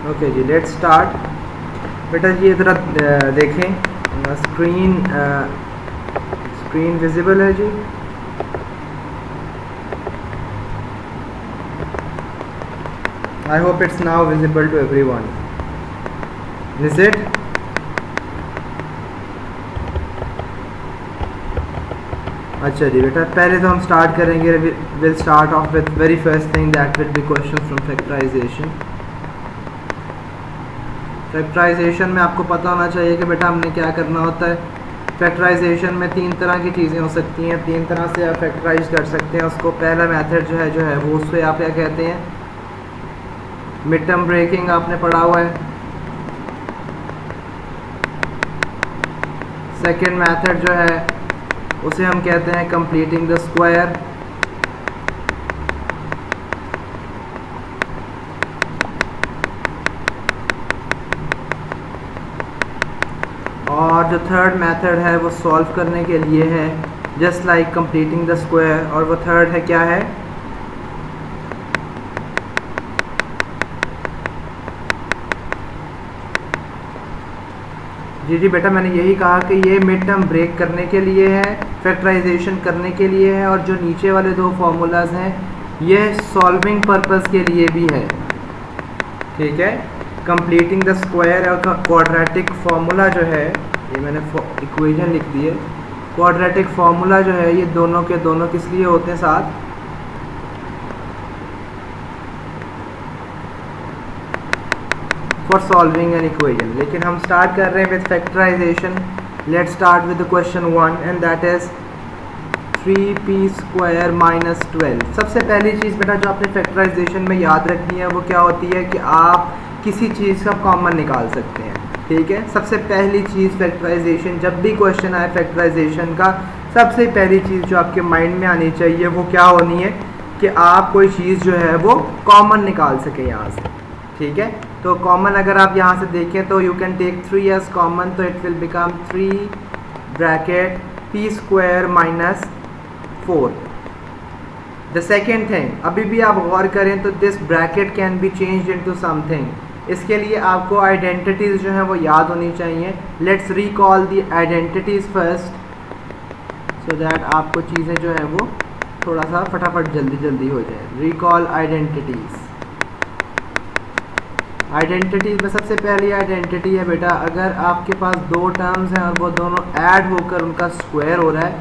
Okay जी, let's start. बेटा जी ज़रा देखें, स्क्रीन विजिबल है जी? I hope it's now visible to everyone. Is it? अच्छा जी बेटा, पहले तो हम स्टार्ट करेंगे, will start off with very first thing that will be question from factorisation. Factorisation में आपको पता होना चाहिए कि बेटा हमने क्या करना होता है। फैक्टराइजेशन में तीन तरह की चीज़ें हो सकती हैं, तीन तरह से आप फैक्टराइज कर सकते हैं उसको। पहला मेथड जो है वो उससे आप क्या कहते हैं, मिड टर्म ब्रेकिंग आपने पढ़ा हुआ है। सेकेंड मेथड जो है उसे हम कहते हैं कंप्लीटिंग द स्क्वायर। और जो थर्ड मेथड है वो सॉल्व करने के लिए है, just like completing the square. और वो थर्ड है क्या है? जी बेटा, मैंने यही कहा कि ये मिड टर्म ब्रेक करने के लिए है, फैक्टराइजेशन करने के लिए है, और जो नीचे वाले दो फार्मूलाज हैं ये सॉल्विंग पर्पस के लिए भी है। ठीक है, कंप्लीटिंग द स्क्वायर और क्वाड्रेटिक फार्मूला जो है, ये मैंने इक्वेशन लिख दी है। क्वाड्रेटिक फार्मूला जो है ये दोनों के दोनों किस लिए होते हैं साथ? For solving an equation. लेकिन हम स्टार्ट कर रहे हैं with factorisation. Let's start with the question 1 and that is 3p² minus 12। सबसे पहली चीज़ बेटा जो आपने फैक्टराइजेशन में याद रखनी है वो क्या होती है कि आप किसी चीज़ का कॉमन निकाल सकते हैं। ठीक है, सबसे पहली चीज़ फैक्टराइजेशन, जब भी क्वेश्चन आए फैक्टराइजेशन का, सबसे पहली चीज़ जो आपके माइंड में आनी चाहिए वो क्या होनी है कि आप कोई चीज़ जो है वो कॉमन निकाल सकें यहाँ से। ठीक है, तो कॉमन अगर आप यहाँ से देखें तो you can take 3 as common, तो it will become 3 bracket p² minus 4। The second thing, अभी भी आप गौर करें तो this bracket can be changed into something. इसके लिए आपको आइडेंटिटीज़ जो हैं वो याद होनी चाहिए। Let's recall the identities first so that आपको चीज़ें जो है वो थोड़ा सा फटाफट जल्दी हो जाए। Recall identities. आइडेंटिटीज़ में सबसे पहली आइडेंटिटी है बेटा, अगर आपके पास दो टर्म्स हैं और वो दोनों ऐड होकर उनका स्क्वायर हो रहा है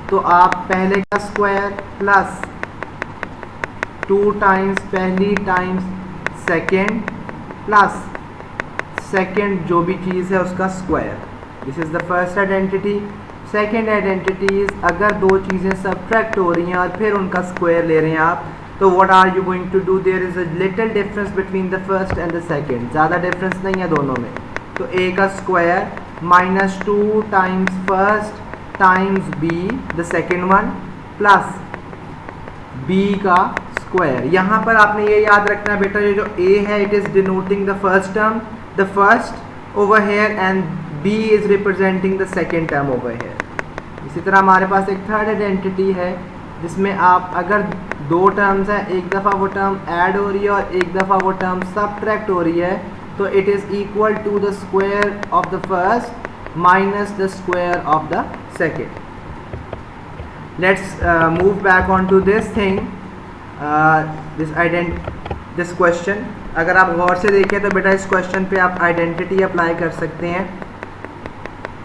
तो आप पहले का स्क्वायर प्लस 2 टाइम्स पहली टाइम्स सेकेंड प्लस सेकेंड जो भी चीज़ है उसका square. This is the first identity. Second identity is अगर दो चीज़ें सब्ट्रैक्ट हो रही हैं और फिर उनका स्क्वायर ले रहे हैं आप, तो what are you going to do? There is a little difference between the first and the second. ज़्यादा डिफरेंस नहीं है दोनों में। तो a का square minus 2 times first times b the second one plus b का स्क्वायर। यहाँ पर आपने ये याद रखना है बेटा, ये जो a है it is denoting the first term, the first over here, and b is representing the second term over here. इसी तरह हमारे पास एक थर्ड आइडेंटिटी है जिसमें आप अगर दो टर्म्स हैं, एक दफ़ा वो टर्म ऐड हो रही है और एक दफ़ा वो टर्म सब्ट्रैक्ट हो रही है, तो it is equal to the square of the first minus the square of the second. Let's move back on to this thing, this question. अगर आप गौर से देखें तो बेटा इस क्वेश्चन पे आप आइडेंटिटी अप्लाई कर सकते हैं।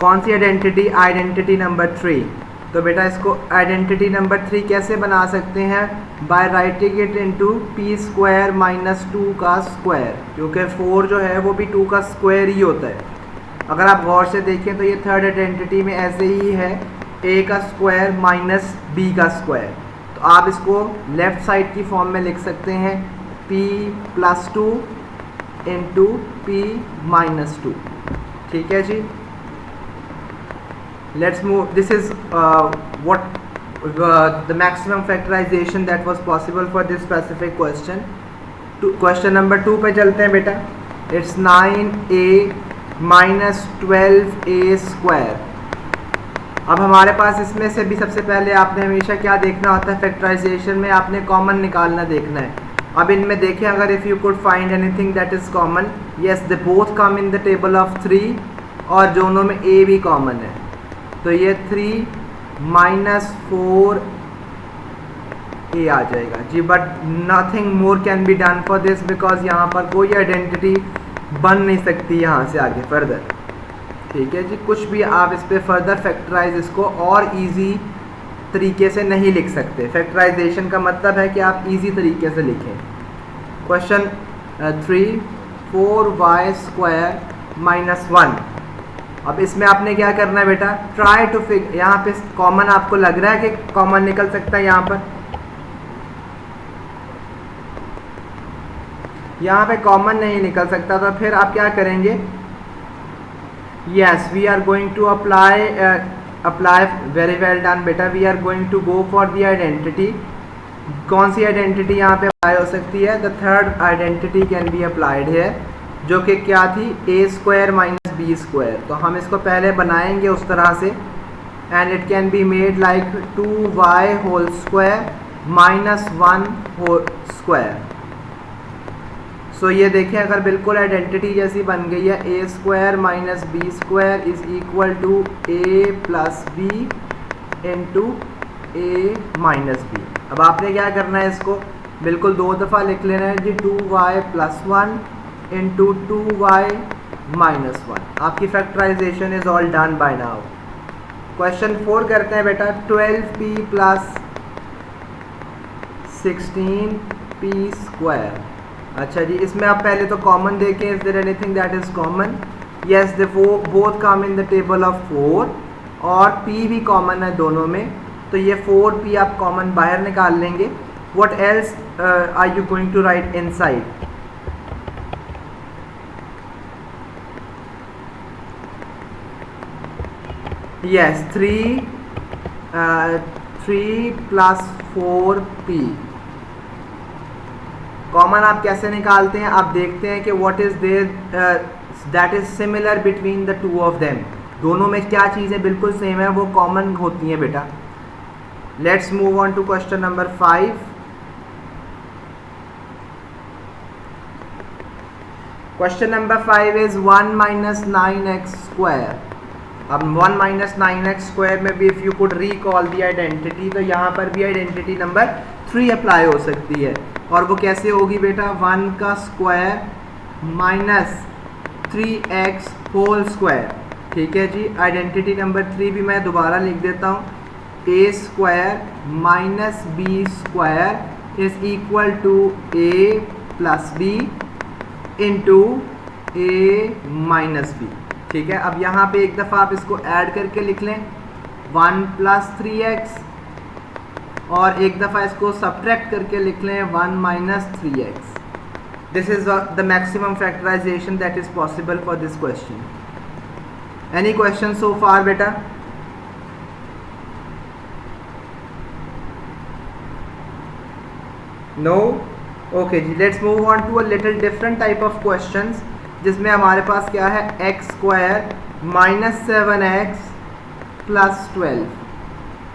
कौन सी आइडेंटिटी? Identity number 3। तो बेटा इसको आइडेंटिटी नंबर 3 कैसे बना सकते हैं? By writing it into p² minus 2 का स्क्वायर, क्योंकि 4 जो है वो भी 2 का स्क्वायर ही होता है। अगर आप गौर से देखें तो ये थर्ड आइडेंटिटी में ऐसे ही है, a का स्क्वायर माइनस b का स्क्वायर। तो आप इसको लेफ़्ट साइड की फॉर्म में लिख सकते हैं, p+2 इंटू p-2। ठीक है जी, let's move. This is what the maximum factorization that was possible for this specific question. Question number 2 पे चलते हैं बेटा। It's 9a minus 12a²। अब हमारे पास इसमें से भी सबसे पहले आपने हमेशा क्या देखना होता है फैक्टराइजेशन में? आपने कॉमन निकालना देखना है। अब इनमें देखें अगर if you could find anything that is common, yes they both come in the table of 3 और दोनों में ए भी कॉमन है, तो ये 3 माइनस 4 ए आ जाएगा जी। But nothing more can be done for this because यहाँ पर कोई आइडेंटिटी बन नहीं सकती यहाँ से आगे फर्दर। ठीक है जी, कुछ भी आप इस पर फर्दर फैक्टराइज इसको और इजी तरीके से नहीं लिख सकते। फैक्टराइजेशन का मतलब है कि आप इजी तरीके से लिखें। Question 3 4y² - 1। अब इसमें आपने क्या करना है बेटा, ट्राई टू फिग, यहाँ पे कॉमन आपको लग रहा है कि कॉमन निकल सकता है, यहाँ पे कॉमन नहीं निकल सकता, तो फिर आप क्या करेंगे, yes we are going to apply very well done बेटा, we are going to go for the identity. कौन सी आइडेंटिटी यहाँ पे अप्लाई हो सकती है, the third identity can be applied है, जो कि क्या थी, a² - b²। तो हम इसको पहले बनाएंगे उस तरह से, and it can be made like 2y² - 1² सो ये देखें अगर बिल्कुल आइडेंटिटी जैसी बन गई है, a² - b² = a + b × a - b। अब आपने क्या करना है, इसको बिल्कुल 2 दफ़ा लिख लेना है जी, 2y + 1 × 2y - 1। आपकी factorisation is all done by now. Question 4 करते हैं बेटा, 12p + 16p²। अच्छा जी, इसमें आप पहले तो कॉमन देखें, is there anything that is common, yes they both come in the table of 4 और p भी कॉमन है दोनों में, तो ये 4p आप कॉमन बाहर निकाल लेंगे। What else are you going to write inside, yes 3 + 4p। Common आप कैसे निकालते हैं, आप देखते हैं कि what is there that is similar between the two of them, दोनों में क्या चीज़ें बिल्कुल सेम है, वो कॉमन होती हैं बेटा। Let's move on to question number 5। Question number 5 is 1 - 9x²। अब 1 - 9x² में भी if you could recall the identity, तो यहाँ पर भी आइडेंटिटी नंबर 3 अप्लाई हो सकती है, और वो कैसे होगी बेटा, 1² - 3x²। ठीक है जी, आइडेंटिटी नंबर 3 भी मैं दोबारा लिख देता हूँ, a² - b² = a + b × a - b। ठीक है, अब यहाँ पे एक दफ़ा आप इसको ऐड करके लिख लें, 1 + 3x, और एक दफ़ा इसको सब्ट्रैक्ट करके लिख लें, 1 - 3x। This is the maximum factorisation that is possible for this question. Any question so far बेटा? नो? ओके जी, let's move on to a little different type of questions, जिसमें हमारे पास क्या है, x² - 7x + 12।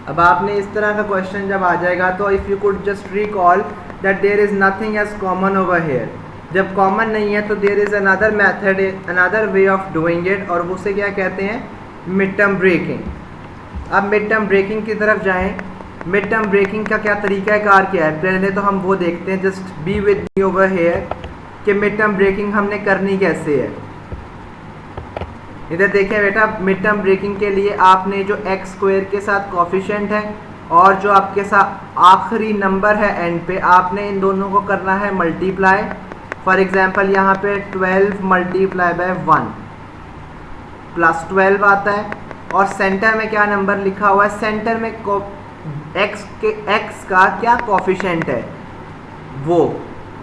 अब आपने इस तरह का क्वेश्चन जब आ जाएगा, तो if you could just recall that there is nothing as common over here. जब कॉमन नहीं है तो there is another method, another way of doing it, और उसे क्या कहते हैं, मिड टर्म ब्रेकिंग। अब मिड टर्म ब्रेकिंग की तरफ जाएं। मिड टर्म ब्रेकिंग का क्या तरीका कार क्या है, पहले तो हम वो देखते हैं, just be with me over here, कि मिड टर्म ब्रेकिंग हमने करनी कैसे है। इधर देखें बेटा, मिड टर्म ब्रेकिंग के लिए आपने जो x² के साथ कॉफिशेंट है और जो आपके साथ आखिरी नंबर है एंड पे, आपने इन दोनों को करना है मल्टीप्लाई। फॉर एग्जांपल यहाँ पे 12 × 1 +12 आता है, और सेंटर में क्या नंबर लिखा हुआ है, सेंटर में x का क्या कॉफिशेंट है, वो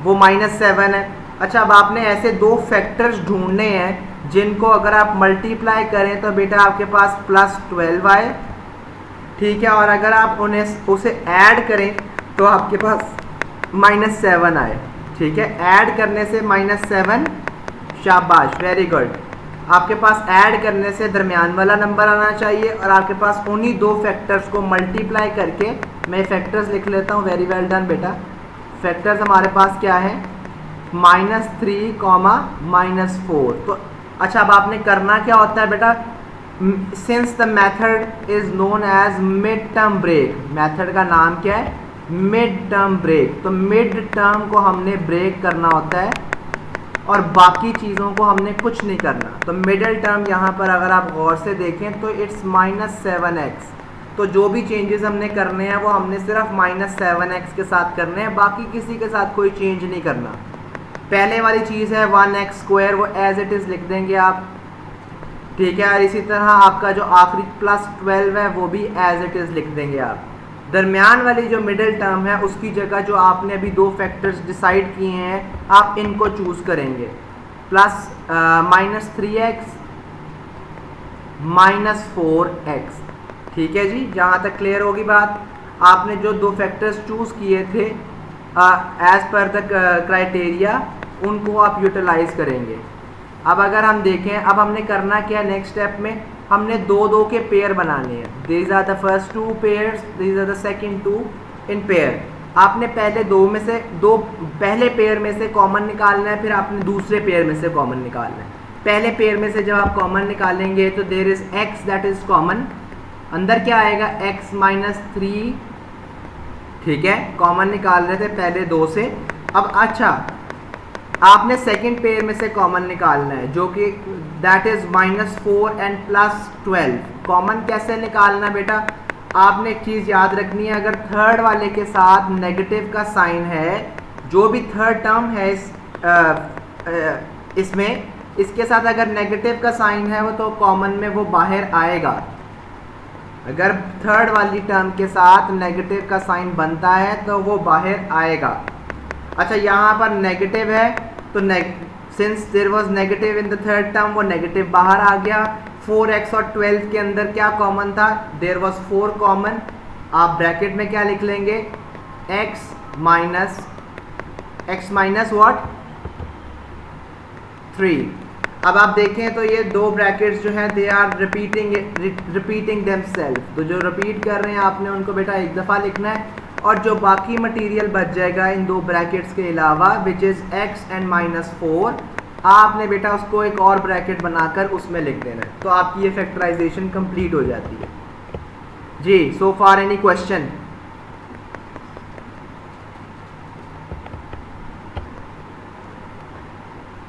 -7 है। अच्छा, अब आपने ऐसे 2 फैक्टर्स ढूंढने हैं जिनको अगर आप मल्टीप्लाई करें तो बेटा आपके पास +12 आए, ठीक है, और अगर आप उसे ऐड करें तो आपके पास -7 आए। ठीक है, ऐड करने से -7, शाबाश, वेरी गुड। आपके पास ऐड करने से दरमियान वाला नंबर आना चाहिए, और आपके पास उन्हीं 2 फैक्टर्स को मल्टीप्लाई करके, मैं फैक्टर्स लिख लेता हूँ, वेरी वेल डन बेटा, फैक्टर्स हमारे पास क्या है, -3, -4। तो अच्छा, अब आपने करना क्या होता है बेटा, since the method is known as mid term break, method का नाम क्या है, मिड टर्म ब्रेक। तो मिड टर्म को हमने ब्रेक करना होता है और बाकी चीज़ों को हमने कुछ नहीं करना। तो मिडिल टर्म यहाँ पर अगर आप गौर से देखें तो इट्स -7x। तो जो भी चेंजेस हमने करने हैं वो हमने सिर्फ -7x के साथ करने हैं, बाकी किसी के साथ कोई चेंज नहीं करना। पहले वाली चीज़ है 1x², वो एज इट इज़ लिख देंगे आप, ठीक है। और इसी तरह आपका जो आखिरी +12 है वो भी एज इट इज़ लिख देंगे आप। दरमियान वाली जो मिडिल टर्म है उसकी जगह जो आपने अभी दो फैक्टर्स डिसाइड किए हैं आप इनको चूज़ करेंगे, -3x -4x, ठीक है जी। जहाँ तक क्लियर होगी बात, आपने जो दो फैक्टर्स चूज़ किए थे एज पर द क्राइटेरिया, उनको आप यूटिलाइज करेंगे। अब अगर हम देखें, अब हमने करना क्या नेक्स्ट स्टेप में, हमने दो के पेयर बनाने हैं। These are the first 2 pairs, these are the second 2 in pair. आपने पहले पहले पेयर में से कॉमन निकालना है, फिर आपने दूसरे पेयर में से कॉमन निकालना है। पहले पेयर में से जब आप कॉमन निकालेंगे तो there is x that is common, अंदर क्या आएगा x -3, ठीक है। कॉमन निकाल रहे थे पहले 2 से। अब अच्छा, आपने सेकंड पेयर में से कॉमन निकालना है जो कि दैट इज -4 एंड +12। कॉमन कैसे निकालना बेटा, आपने एक चीज़ याद रखनी है, अगर थर्ड वाले के साथ नेगेटिव का साइन है, जो भी थर्ड टर्म है इसमें, इसके साथ अगर नेगेटिव का साइन है वो तो कॉमन में वो बाहर आएगा। अगर थर्ड वाली टर्म के साथ नेगेटिव का साइन बनता है तो वो बाहर आएगा। अच्छा, यहाँ पर नेगेटिव है तो since there was negative in the third term, वो नेगेटिव बाहर आ गया। 4x और 12 के अंदर क्या कॉमन था, देयर वाज 4 कॉमन। आप ब्रैकेट में क्या लिख लेंगे, x माइनस व्हाट 3। अब आप देखें तो ये दो ब्रैकेट्स जो हैं दे आर रिपीटिंग देमसेल्फ। तो जो रिपीट कर रहे हैं आपने उनको बेटा एक दफ़ा लिखना है, और जो बाकी मटेरियल बच जाएगा इन दो ब्रैकेट्स के अलावा विच इज़ x एंड -4, आपने बेटा उसको एक और ब्रैकेट बनाकर उसमें लिख देना है। तो आपकी ये फैक्टराइजेशन कंप्लीट हो जाती है जी। So far any question?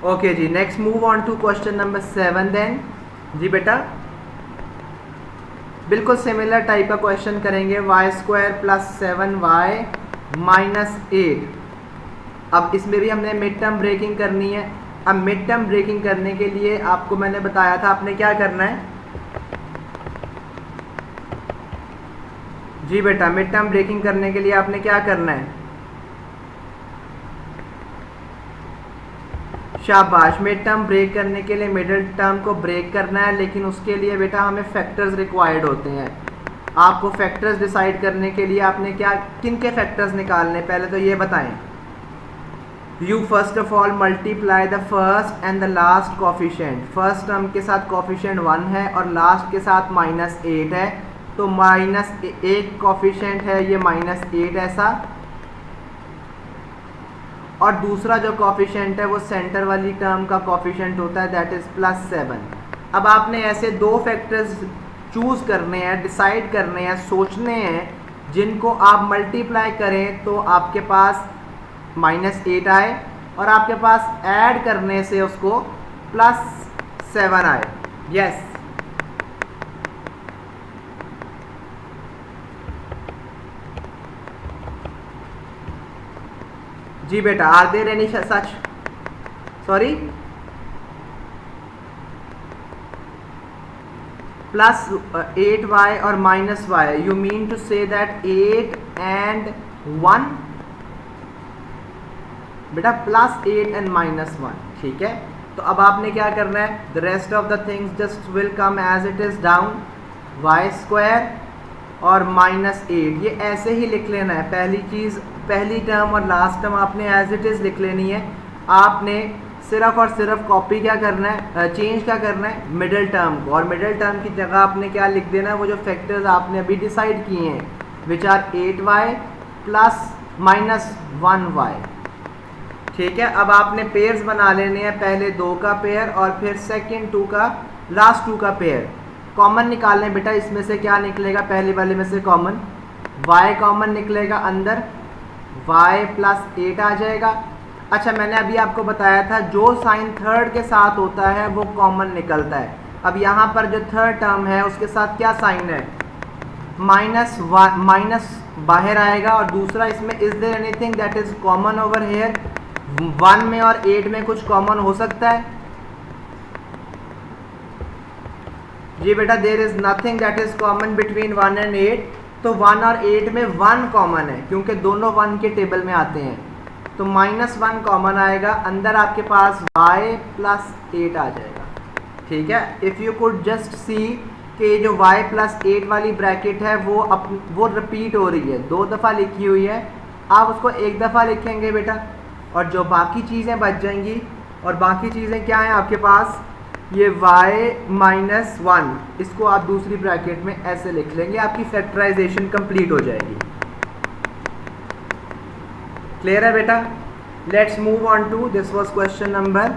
Okay जी, next move on to question number 7 then. जी बेटा, बिल्कुल सिमिलर टाइप का क्वेश्चन करेंगे, y² + 7y -8। अब इसमें भी हमने मिड टर्म ब्रेकिंग करनी है। अब मिड टर्म ब्रेकिंग करने के लिए आपको मैंने बताया था आपने क्या करना है जी बेटा, मिड टर्म ब्रेकिंग करने के लिए आपने क्या करना है, शाबाश। मिड टर्म ब्रेक करने के लिए मिडिल टर्म को ब्रेक करना है, लेकिन उसके लिए बेटा हमें फैक्टर्स रिक्वायर्ड होते हैं। आपको फैक्टर्स डिसाइड करने के लिए आपने क्या किन के फैक्टर्स निकालने, पहले तो ये बताएं। You first of all multiply the first and the last coefficient. First term के साथ कोफिशिएंट 1 है और लास्ट के साथ -8 है, तो -1 कोफिशिएंट है ये -8 ऐसा, और दूसरा जो कोफिशिएंट है वो सेंटर वाली टर्म का कोफिशिएंट होता है दैट इज़ +7। अब आपने ऐसे दो फैक्टर्स चूज़ करने हैं, डिसाइड करने हैं, सोचने हैं, जिनको आप मल्टीप्लाई करें तो आपके पास -8 आए और आपके पास ऐड करने से उसको +7 आए। यस जी बेटा, are there any such, sorry, +8y और -y, you mean to say that 8 and 1 बेटा, +8 and -1, ठीक है। तो अब आपने क्या करना है, the rest of the things just will come as it is down, y² और -8 ये ऐसे ही लिख लेना है। पहली चीज़, पहली टर्म और लास्ट टर्म आपने एज इट इज़ लिख लेनी है। आपने सिर्फ और सिर्फ कॉपी क्या करना है, चेंज क्या करना है, मिडिल टर्म को, और मिडिल टर्म की जगह आपने क्या लिख देना है, वो जो फैक्टर्स आपने अभी डिसाइड किए हैं विच आर 8y + -1y। ठीक है, अब आपने पेयर्स बना लेने हैं, पहले 2 का पेयर और फिर सेकंड 2 का, लास्ट 2 का पेयर। कॉमन निकालने बेटा, इसमें से क्या निकलेगा, पहले वाले में से कॉमन y कॉमन निकलेगा, अंदर y प्लस 8 आ जाएगा। अच्छा, मैंने अभी आपको बताया था जो साइन थर्ड के साथ होता है वो कॉमन निकलता है। अब यहाँ पर जो थर्ड टर्म है उसके साथ क्या साइन है, माइनस बाहर आएगा, और दूसरा इसमें is there anything that is common over here, 1 में और 8 में कुछ कॉमन हो सकता है? जी बेटा, there is nothing that is common between 1 and 8। तो 1 और 8 में 1 कॉमन है क्योंकि दोनों 1 के टेबल में आते हैं, तो -1 कॉमन आएगा, अंदर आपके पास y प्लस 8 आ जाएगा। ठीक है, if you could just see कि जो y प्लस 8 वाली ब्रैकेट है वो रिपीट हो रही है, 2 दफ़ा लिखी हुई है, आप उसको 1 दफ़ा लिखेंगे बेटा, और जो बाकी चीज़ें बच जाएंगी, और बाकी चीज़ें क्या हैं आपके पास, ये y-1, इसको आप दूसरी ब्रैकेट में ऐसे लिख लेंगे, आपकी फैक्टराइजेशन कंप्लीट हो जाएगी। क्लियर है बेटा? Let's move on to, this was question number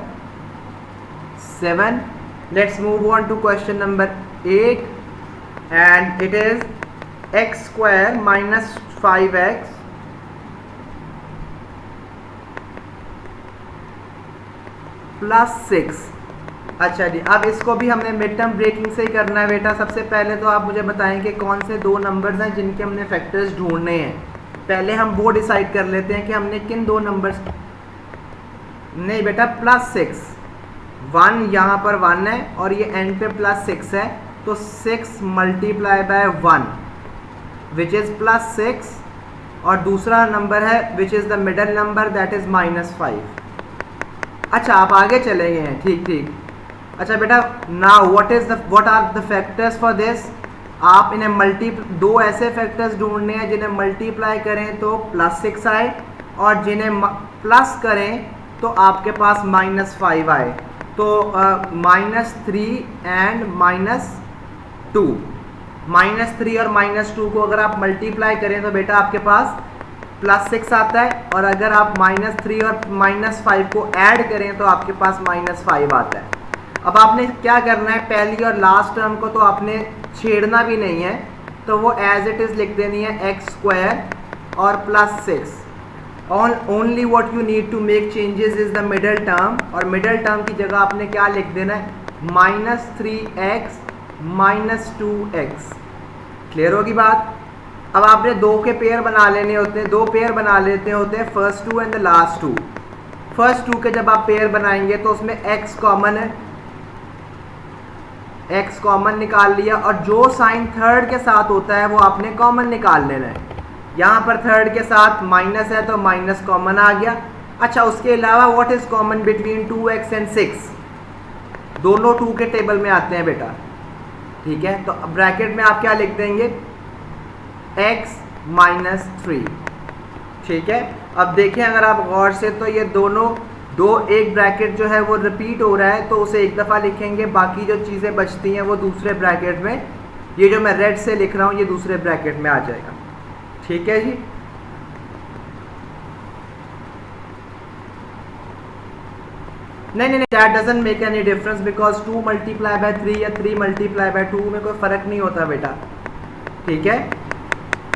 7। Let's move on to question number 8 and it is x² minus 5x plus 6। अच्छा जी, अब इसको भी हमने मिड टर्म ब्रेकिंग से ही करना है बेटा। सबसे पहले तो आप मुझे बताएं कि कौन से 2 नंबर्स हैं जिनके हमने फैक्टर्स ढूंढने हैं। पहले हम वो डिसाइड कर लेते हैं कि हमने किन 2 नंबर्स, नहीं बेटा प्लस 6, 1 यहाँ पर 1 है और ये एंड पे प्लस 6 है, तो 6 multiply by 1 which is plus 6, और दूसरा नंबर है which is the middle number that is -5। अच्छा, आप आगे चले गए हैं, ठीक ठीक। अच्छा बेटा, now what are the factors for this. आप इन्हें 2 ऐसे फैक्टर्स ढूंढने हैं जिन्हें मल्टीप्लाई करें तो +6 आए, और जिन्हें प्लस करें तो आपके पास -5 आए। तो -3 एंड -2, -3 और -2 को अगर आप मल्टीप्लाई करें तो बेटा आपके पास +6 आता है, और अगर आप -3 और -5 को ऐड करें तो आपके पास -5 आता है। अब आपने क्या करना है, पहली और लास्ट टर्म को तो आपने छेड़ना भी नहीं है, तो वो एज इट इज़ लिख देनी है x² और +6। Only what you need to make changes is the middle term, और मिडल टर्म की जगह आपने क्या लिख देना है, -3x -2x। क्लियर होगी बात? अब आपने 2 के पेयर बना लेने होते हैं, 2 पेयर बना लेते होते हैं, first 2 and the last 2। First 2 के जब आप पेयर बनाएंगे तो उसमें x कॉमन है, x कॉमन निकाल लिया, और जो साइन थर्ड के साथ होता है वो आपने कॉमन निकाल लेना है। यहाँ पर थर्ड के साथ माइनस है तो माइनस कॉमन आ गया। अच्छा, उसके अलावा what is common between 2x and 6, दोनों 2 के टेबल में आते हैं बेटा। ठीक है, तो ब्रैकेट में आप क्या लिख देंगे, x -3। ठीक है, अब देखें अगर आप गौर से तो ये दोनों एक ब्रैकेट जो है वो रिपीट हो रहा है, तो उसे 1 दफ़ा लिखेंगे, बाकी जो चीज़ें बचती हैं वो दूसरे ब्रैकेट में, ये जो मैं रेड से लिख रहा हूँ ये दूसरे ब्रैकेट में आ जाएगा। ठीक है जी, नहीं, that doesn't make any difference because 2 multiply by 3 या 3 मल्टीप्लाई बाय 2 में कोई फ़र्क नहीं होता बेटा। ठीक है,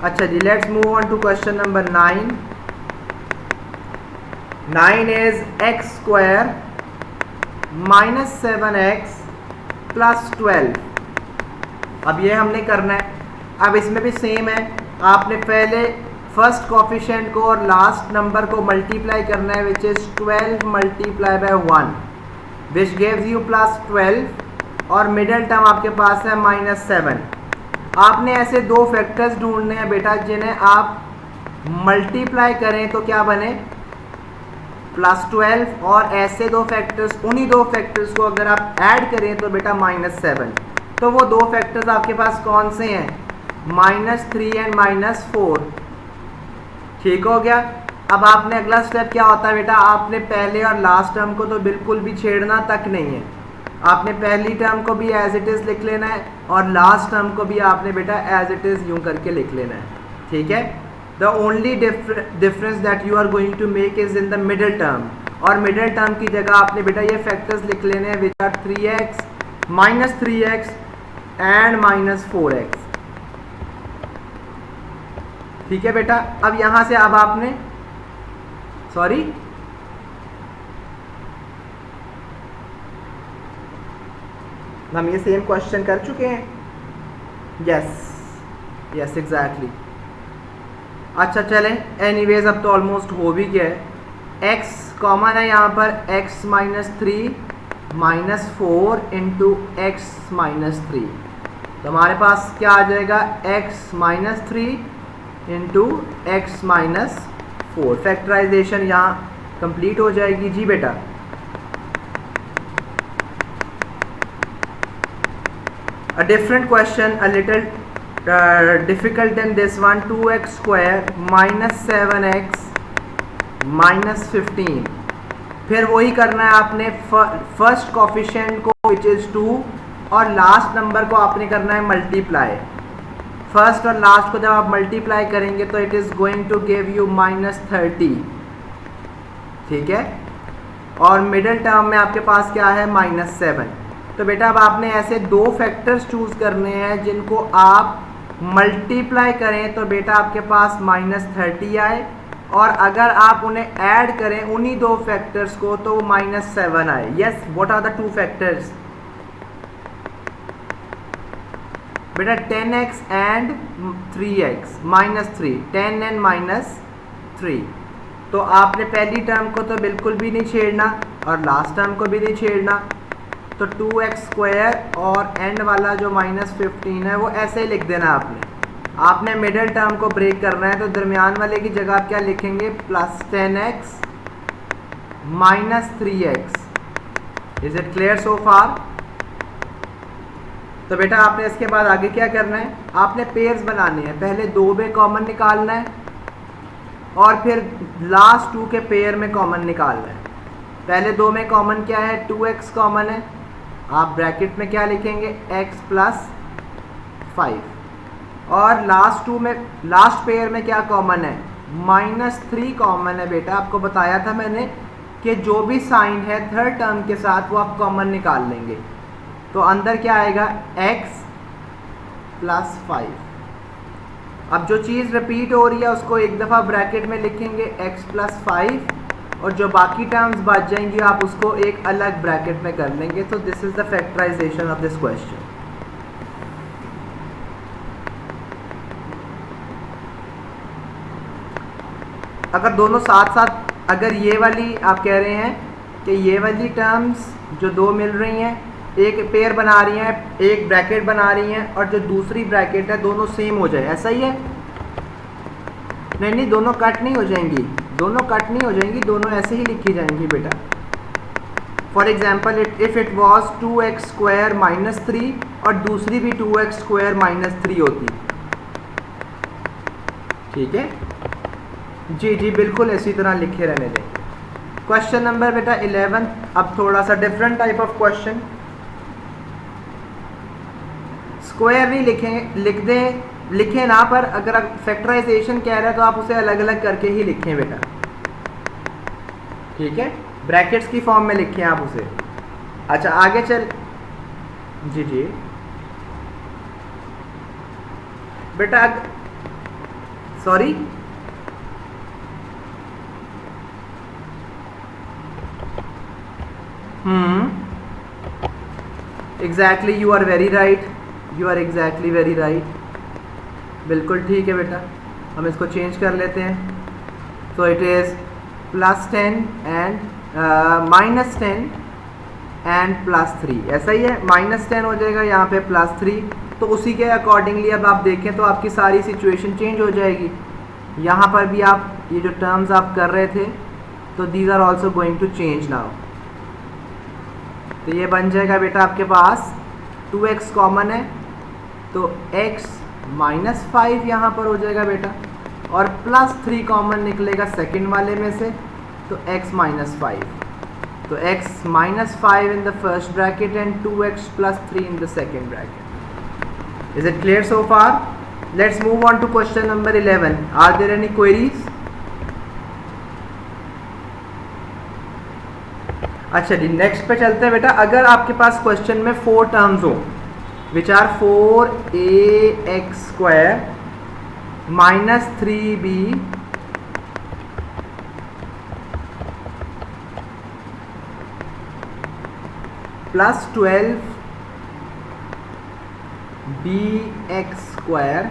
अच्छा जी, let's move on to question number 9। 9 is x² -7x +12। अब ये हमने करना है। अब इसमें भी सेम है, आपने पहले फर्स्ट कोफिशिएंट को और लास्ट नंबर को मल्टीप्लाई करना है, which is 12 multiply by 1 which gives you +12, और मिडल टर्म आपके पास है -7। आपने ऐसे 2 फैक्टर्स ढूंढने हैं बेटा जिन्हें आप मल्टीप्लाई करें तो क्या बने, +12, और ऐसे 2 फैक्टर्स, उन्हीं 2 फैक्टर्स को अगर आप ऐड करें तो बेटा -7। तो वो 2 फैक्टर्स आपके पास कौन से हैं, -3 एंड -4। ठीक हो गया। अब आपने अगला स्टेप क्या होता है बेटा, आपने पहले और लास्ट टर्म को तो बिल्कुल भी छेड़ना तक नहीं है, आपने पहली टर्म को भी एज इट इज़ लिख लेना है और लास्ट टर्म को भी आपने बेटा एज इट इज़ यूं करके लिख लेना है। ठीक है, the only difference that you are going to make is in the middle term, और मिडिल टर्म की जगह आपने बेटा ये फैक्टर्स लिख लेने हैं which are 3x, -3x and -4x। ठीक है बेटा, अब यहां से अब आपने सॉरी हम ये सेम क्वेश्चन कर चुके हैं। Yes exactly. अच्छा चलें, एनीवेज अब तो ऑलमोस्ट हो भी गया है। x कॉमन है यहाँ पर, x -3 -4 इंटू x -3, तो हमारे पास क्या आ जाएगा, x -3 इंटू x -4। फैक्टराइजेशन यहाँ कंप्लीट हो जाएगी। जी बेटा, a different question, a little difficult than this one, 2x square -7x -15। फिर वही करना है आपने, फर्स्ट कोफिशिएंट को विच इज़ 2 और लास्ट नंबर को आपने करना है मल्टीप्लाई। फर्स्ट और लास्ट को जब आप मल्टीप्लाई करेंगे तो it is going to give you -30। ठीक है, और मिडिल टर्म में आपके पास क्या है, -7। तो बेटा अब आपने ऐसे दो फैक्टर्स चूज़ करने हैं जिनको आप मल्टीप्लाई करें तो बेटा आपके पास -30 आए, और अगर आप उन्हें ऐड करें उन्हीं दो फैक्टर्स को तो -7 आए। Yes, what are the two factors बेटा, 10x एंड 3x -3, 10 एंड -3। तो आपने पहली टर्म को तो बिल्कुल भी नहीं छेड़ना और लास्ट टर्म को भी नहीं छेड़ना, तो 2x स्क्वायर और एंड वाला जो -15 है वो ऐसे ही लिख देना आपने मिडिल टर्म को ब्रेक करना है, तो दरमियान वाले की जगह आप क्या लिखेंगे, +10x -3x। Is it clear so far? तो बेटा आपने इसके बाद आगे क्या करना है, आपने पेयर्स बनाने हैं। पहले 2 में कॉमन निकालना है और फिर लास्ट 2 के पेयर में कॉमन निकालना है। पहले 2 में कॉमन क्या है, 2x कॉमन है, आप ब्रैकेट में क्या लिखेंगे, x + 5, और लास्ट पेयर में क्या कॉमन है, -3 कॉमन है। बेटा आपको बताया था मैंने कि जो भी साइन है थर्ड टर्म के साथ वो आप कॉमन निकाल लेंगे, तो अंदर क्या आएगा, x + 5। अब जो चीज़ रिपीट हो रही है उसको एक दफ़ा ब्रैकेट में लिखेंगे x + 5, और जो बाकी टर्म्स बच जाएंगी आप उसको एक अलग ब्रैकेट में कर लेंगे। तो this is the factorisation of this question. अगर दोनों साथ साथ, अगर ये वाली आप कह रहे हैं कि ये वाली टर्म्स जो 2 मिल रही हैं, एक पेयर बना रही हैं, एक ब्रैकेट बना रही हैं, और जो दूसरी ब्रैकेट है दोनों सेम हो जाए, ऐसा ही है? नहीं, दोनों कट नहीं हो जाएंगी, दोनों ऐसे ही लिखी जाएंगी बेटा। For example, if it was 2x square -3 और दूसरी भी 2x स्क्वायर -3 होती। ठीक है जी, बिल्कुल इसी तरह लिखे रहने दें। क्वेश्चन नंबर बेटा 11, अब थोड़ा सा different type of question. Square नहीं लिखें ना, पर अगर फैक्टराइजेशन कह रहा है तो आप उसे अलग अलग करके ही लिखें बेटा। ठीक है, ब्रैकेट्स की फॉर्म में लिखें आप उसे। अच्छा आगे चल, जी बेटा, sorry exactly, you are very right, exactly very right, बिल्कुल ठीक है बेटा। हम इसको चेंज कर लेते हैं, तो इट इज़ +10 एंड -10 एंड +3, ऐसा ही है, -10 हो जाएगा यहाँ पे +3, तो उसी के अकॉर्डिंगली अब आप देखें तो आपकी सारी सिचुएशन चेंज हो जाएगी। यहाँ पर भी आप ये जो टर्म्स आप कर रहे थे तो these are also going to change now. तो ये बन जाएगा बेटा आपके पास 2x कॉमन है तो x -5 यहाँ पर हो जाएगा बेटा, और +3 कॉमन निकलेगा सेकंड वाले में से, तो x -5, तो x -5 in the first bracket and 2x + 3 in the second bracket. Is it clear so far? Let's move on to question number 11. Are there any queries? अच्छा जी, नेक्स्ट पे चलते हैं बेटा. अगर आपके पास क्वेश्चन में 4 टर्म्स हो which are 4ax² minus 3b plus 12bx²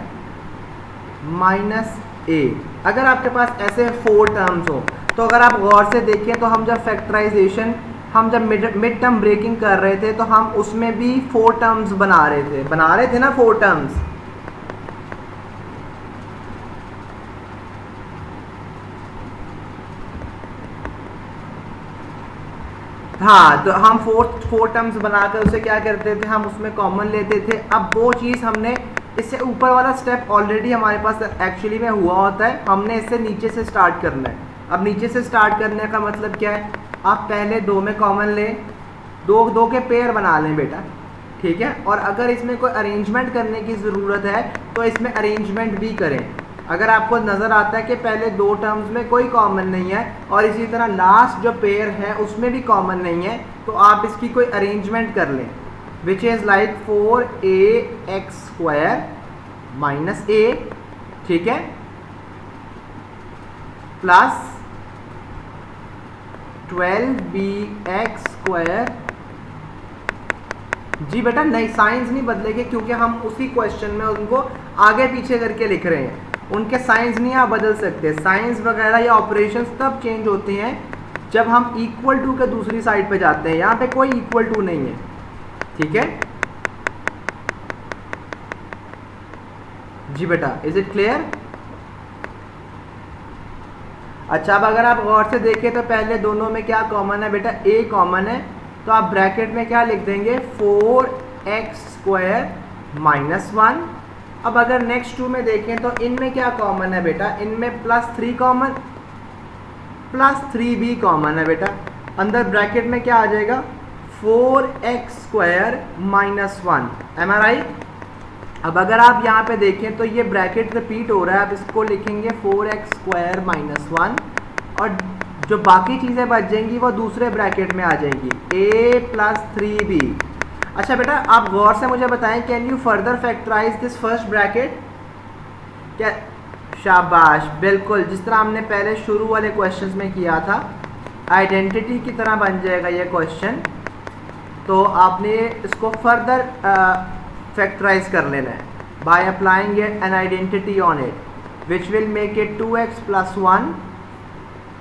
minus a. अगर आपके पास ऐसे 4 टर्म्स हो तो अगर आप गौर से देखें तो हम जब फैक्टराइजेशन, हम जब मिड टर्म ब्रेकिंग कर रहे थे तो हम उसमें भी 4 टर्म्स बना रहे थे ना 4 टर्म्स. हाँ, तो हम 4 टर्म्स बनाकर उसे क्या करते थे, हम उसमें कॉमन लेते थे. अब वो चीज़ हमने इससे ऊपर वाला स्टेप ऑलरेडी हमारे पास एक्चुअली में हुआ होता है, हमने इससे नीचे से स्टार्ट करना है. अब नीचे से स्टार्ट करने का मतलब क्या है, आप पहले 2 में कॉमन लें, दो के पेयर बना लें बेटा, ठीक है. और अगर इसमें कोई अरेंजमेंट करने की ज़रूरत है तो इसमें अरेंजमेंट भी करें. अगर आपको नज़र आता है कि पहले 2 टर्म्स में कोई कॉमन नहीं है और इसी तरह लास्ट जो पेयर है उसमें भी कॉमन नहीं है, तो आप इसकी कोई अरेंजमेंट कर लें, which is like 4ax² minus a, ठीक है, प्लस 12bx². जी बेटा, नहीं, साइंस नहीं बदलेंगे क्योंकि हम उसी क्वेश्चन में उनको आगे पीछे करके लिख रहे हैं. उनके साइंस नहीं आप बदल सकते. साइंस वगैरह या ऑपरेशंस तब चेंज होते हैं जब हम इक्वल टू के दूसरी साइड पे जाते हैं. यहाँ पे कोई इक्वल टू नहीं है, ठीक है जी बेटा. Is it clear? अच्छा, अब अगर आप गौर से देखें तो पहले दोनों में क्या कॉमन है बेटा, a कॉमन है, तो आप ब्रैकेट में क्या लिख देंगे, 4x² माइनस 1. अब अगर नेक्स्ट 2 में देखें तो इनमें क्या कॉमन है बेटा, इनमें plus 3 common, plus 3b common है बेटा. अंदर ब्रैकेट में क्या आ जाएगा, 4x² माइनस 1. एम आई राइट? अब अगर आप यहाँ पे देखें तो ये ब्रैकेट रिपीट हो रहा है, आप इसको लिखेंगे 4x² माइनस 1 और जो बाकी चीज़ें बच जाएंगी वो दूसरे ब्रैकेट में आ जाएंगी, a प्लस 3b. अच्छा बेटा, आप गौर से मुझे बताएं, can you further factorise this first bracket? क्या? शाबाश, बिल्कुल, जिस तरह हमने पहले शुरू वाले क्वेश्चंस में किया था, आइडेंटिटी की तरह बन जाएगा ये क्वेश्चन. तो आपने इसको फर्दर फैक्टराइज कर लेना है by applying an identity on it, which will make it 2x plus 1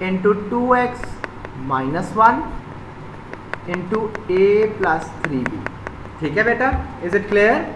into 2x minus 1 into a plus 3b. ठीक है बेटा, इज इट क्लियर?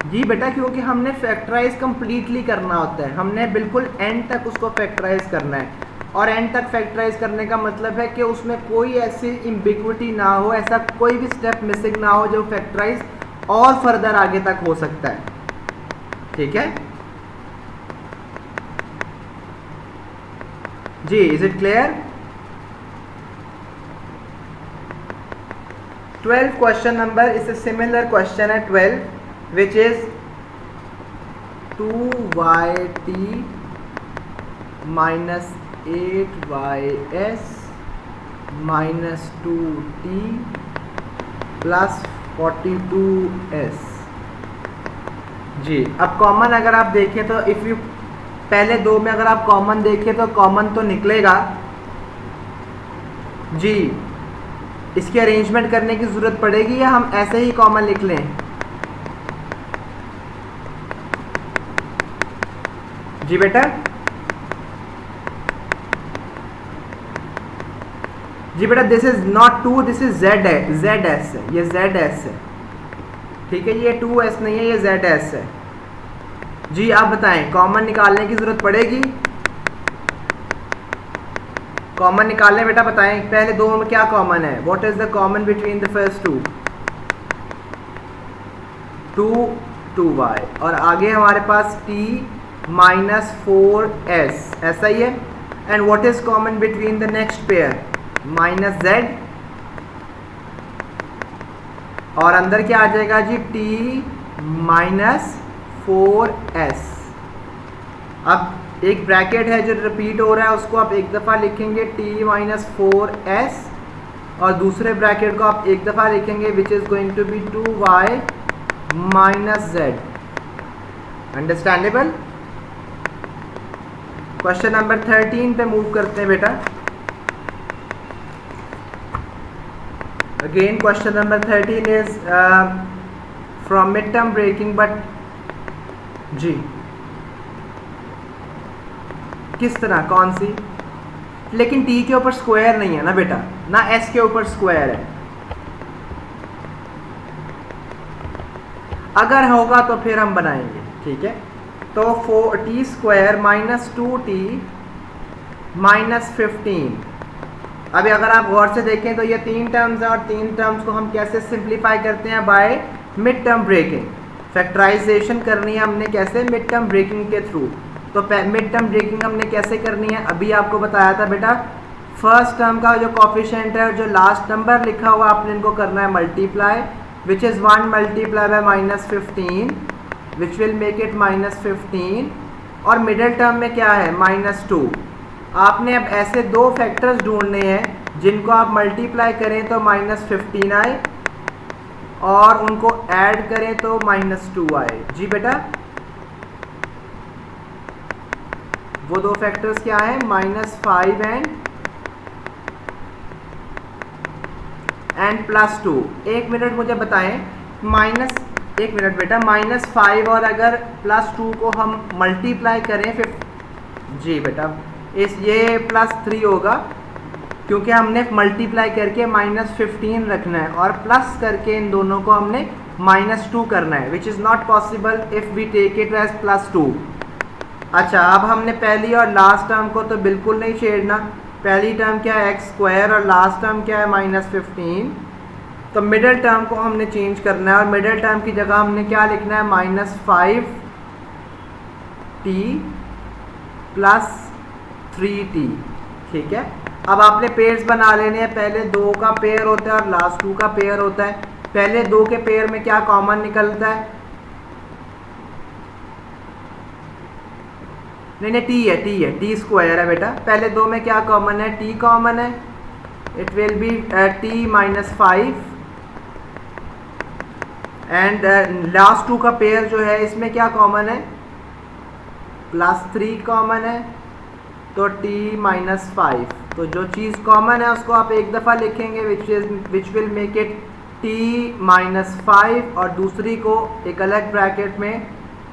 जी बेटा, क्योंकि हमने फैक्टराइज कंप्लीटली करना होता है, हमने बिल्कुल एंड तक उसको फैक्टराइज करना है. और एंड तक फैक्टराइज करने का मतलब है कि उसमें कोई ऐसी एम्बिग्विटी ना हो, ऐसा कोई भी स्टेप मिसिंग ना हो जो फैक्टराइज और फर्दर आगे तक हो सकता है. ठीक है जी, is it clear? 12 question number इस सिमिलर क्वेश्चन है 12, which is 2yt minus 8ys minus 2t plus 42s. जी, अब कॉमन अगर आप देखें तो इफ़ यू पहले 2 में अगर आप कॉमन देखें तो कॉमन तो निकलेगा जी. इसकी अरेंजमेंट करने की ज़रूरत पड़ेगी या हम ऐसे ही कॉमन लिख लें? जी बेटा, जी बेटा, this is not 2, this is z है, zs है, ये zs है. ठीक है, ये 2s नहीं है, ये zs है. जी आप बताएं, कॉमन निकालने की जरूरत पड़ेगी? कॉमन निकालने बेटा बताएं, पहले 2 में क्या कॉमन है? What is the common between the first 2? 2y और आगे हमारे पास t माइनस 4s, ऐसा ही है। And what is common between the next pair, minus z, और अंदर क्या आ जाएगा जी, t माइनस 4s। अब एक ब्रैकेट है जो रिपीट हो रहा है, उसको आप एक दफ़ा लिखेंगे t माइनस 4s, और दूसरे ब्रैकेट को आप एक दफ़ा लिखेंगे which is going to be 2y minus z। Understandable. Question number 13 पे मूव करते हैं बेटा। Again question number 13 is from mid term breaking, but जी किस तरह, कौन सी, लेकिन t के ऊपर स्क्वायर नहीं है ना बेटा, ना s के ऊपर स्क्वायर है। अगर होगा तो फिर हम बनाएंगे, ठीक है। तो 4t square minus 2t minus 15। अभी अगर आप गौर से देखें तो ये 3 टर्म्स हैं, और 3 टर्म्स को हम कैसे सिंप्लीफाई करते हैं, by mid term breaking. Factorisation करनी है हमने कैसे, मिड टर्म ब्रेकिंग के थ्रू। तो मिड टर्म ब्रेकिंग हमने कैसे करनी है, अभी आपको बताया था बेटा। फर्स्ट टर्म का जो कोफिशिएंट है और जो लास्ट नंबर लिखा हुआ, आपने इनको करना है multiply, which is 1 multiply by minus 15, which will make it minus 15। और मिडिल टर्म में क्या है, माइनस 2। आपने अब ऐसे दो फैक्टर्स ढूंढने हैं जिनको आप मल्टीप्लाई करें तो माइनस 15 आए, और उनको ऐड करें तो माइनस 2 आए। जी बेटा, वो दो फैक्टर्स क्या हैं, माइनस 5 एंड प्लस 2। एक मिनट मुझे बताएं, एक मिनट बेटा, माइनस 5 और अगर प्लस 2 को हम मल्टीप्लाई करें फिर, जी बेटा ये प्लस 3 होगा, क्योंकि हमने मल्टीप्लाई करके माइनस 15 रखना है, और प्लस करके इन दोनों को हमने माइनस 2 करना है, which is not possible if we take it as plus 2। अच्छा, अब हमने पहली और लास्ट टर्म को तो बिल्कुल नहीं छेड़ना। पहली टर्म क्या है, एक्स स्क्वायर, और लास्ट टर्म क्या है, माइनस 15। तो मिडिल टर्म को हमने चेंज करना है, और मिडिल टर्म की जगह हमने क्या लिखना है, माइनस 5t प्लस 3t। ठीक है, अब आपने पेयर्स बना लेने हैं। पहले 2 का पेयर होता है और लास्ट 2 का पेयर होता है। पहले 2 के पेयर में क्या कॉमन निकलता है, नहीं t स्क्वायर है बेटा। पहले 2 में क्या कॉमन है, t कॉमन है, it will be t minus 5, and last 2 का पेयर जो है इसमें क्या कॉमन है, प्लस 3 कॉमन है, तो t माइनस 5। तो जो चीज़ कॉमन है उसको आप एक दफ़ा लिखेंगे, which will make it t minus 5, और दूसरी को एक अलग ब्रैकेट में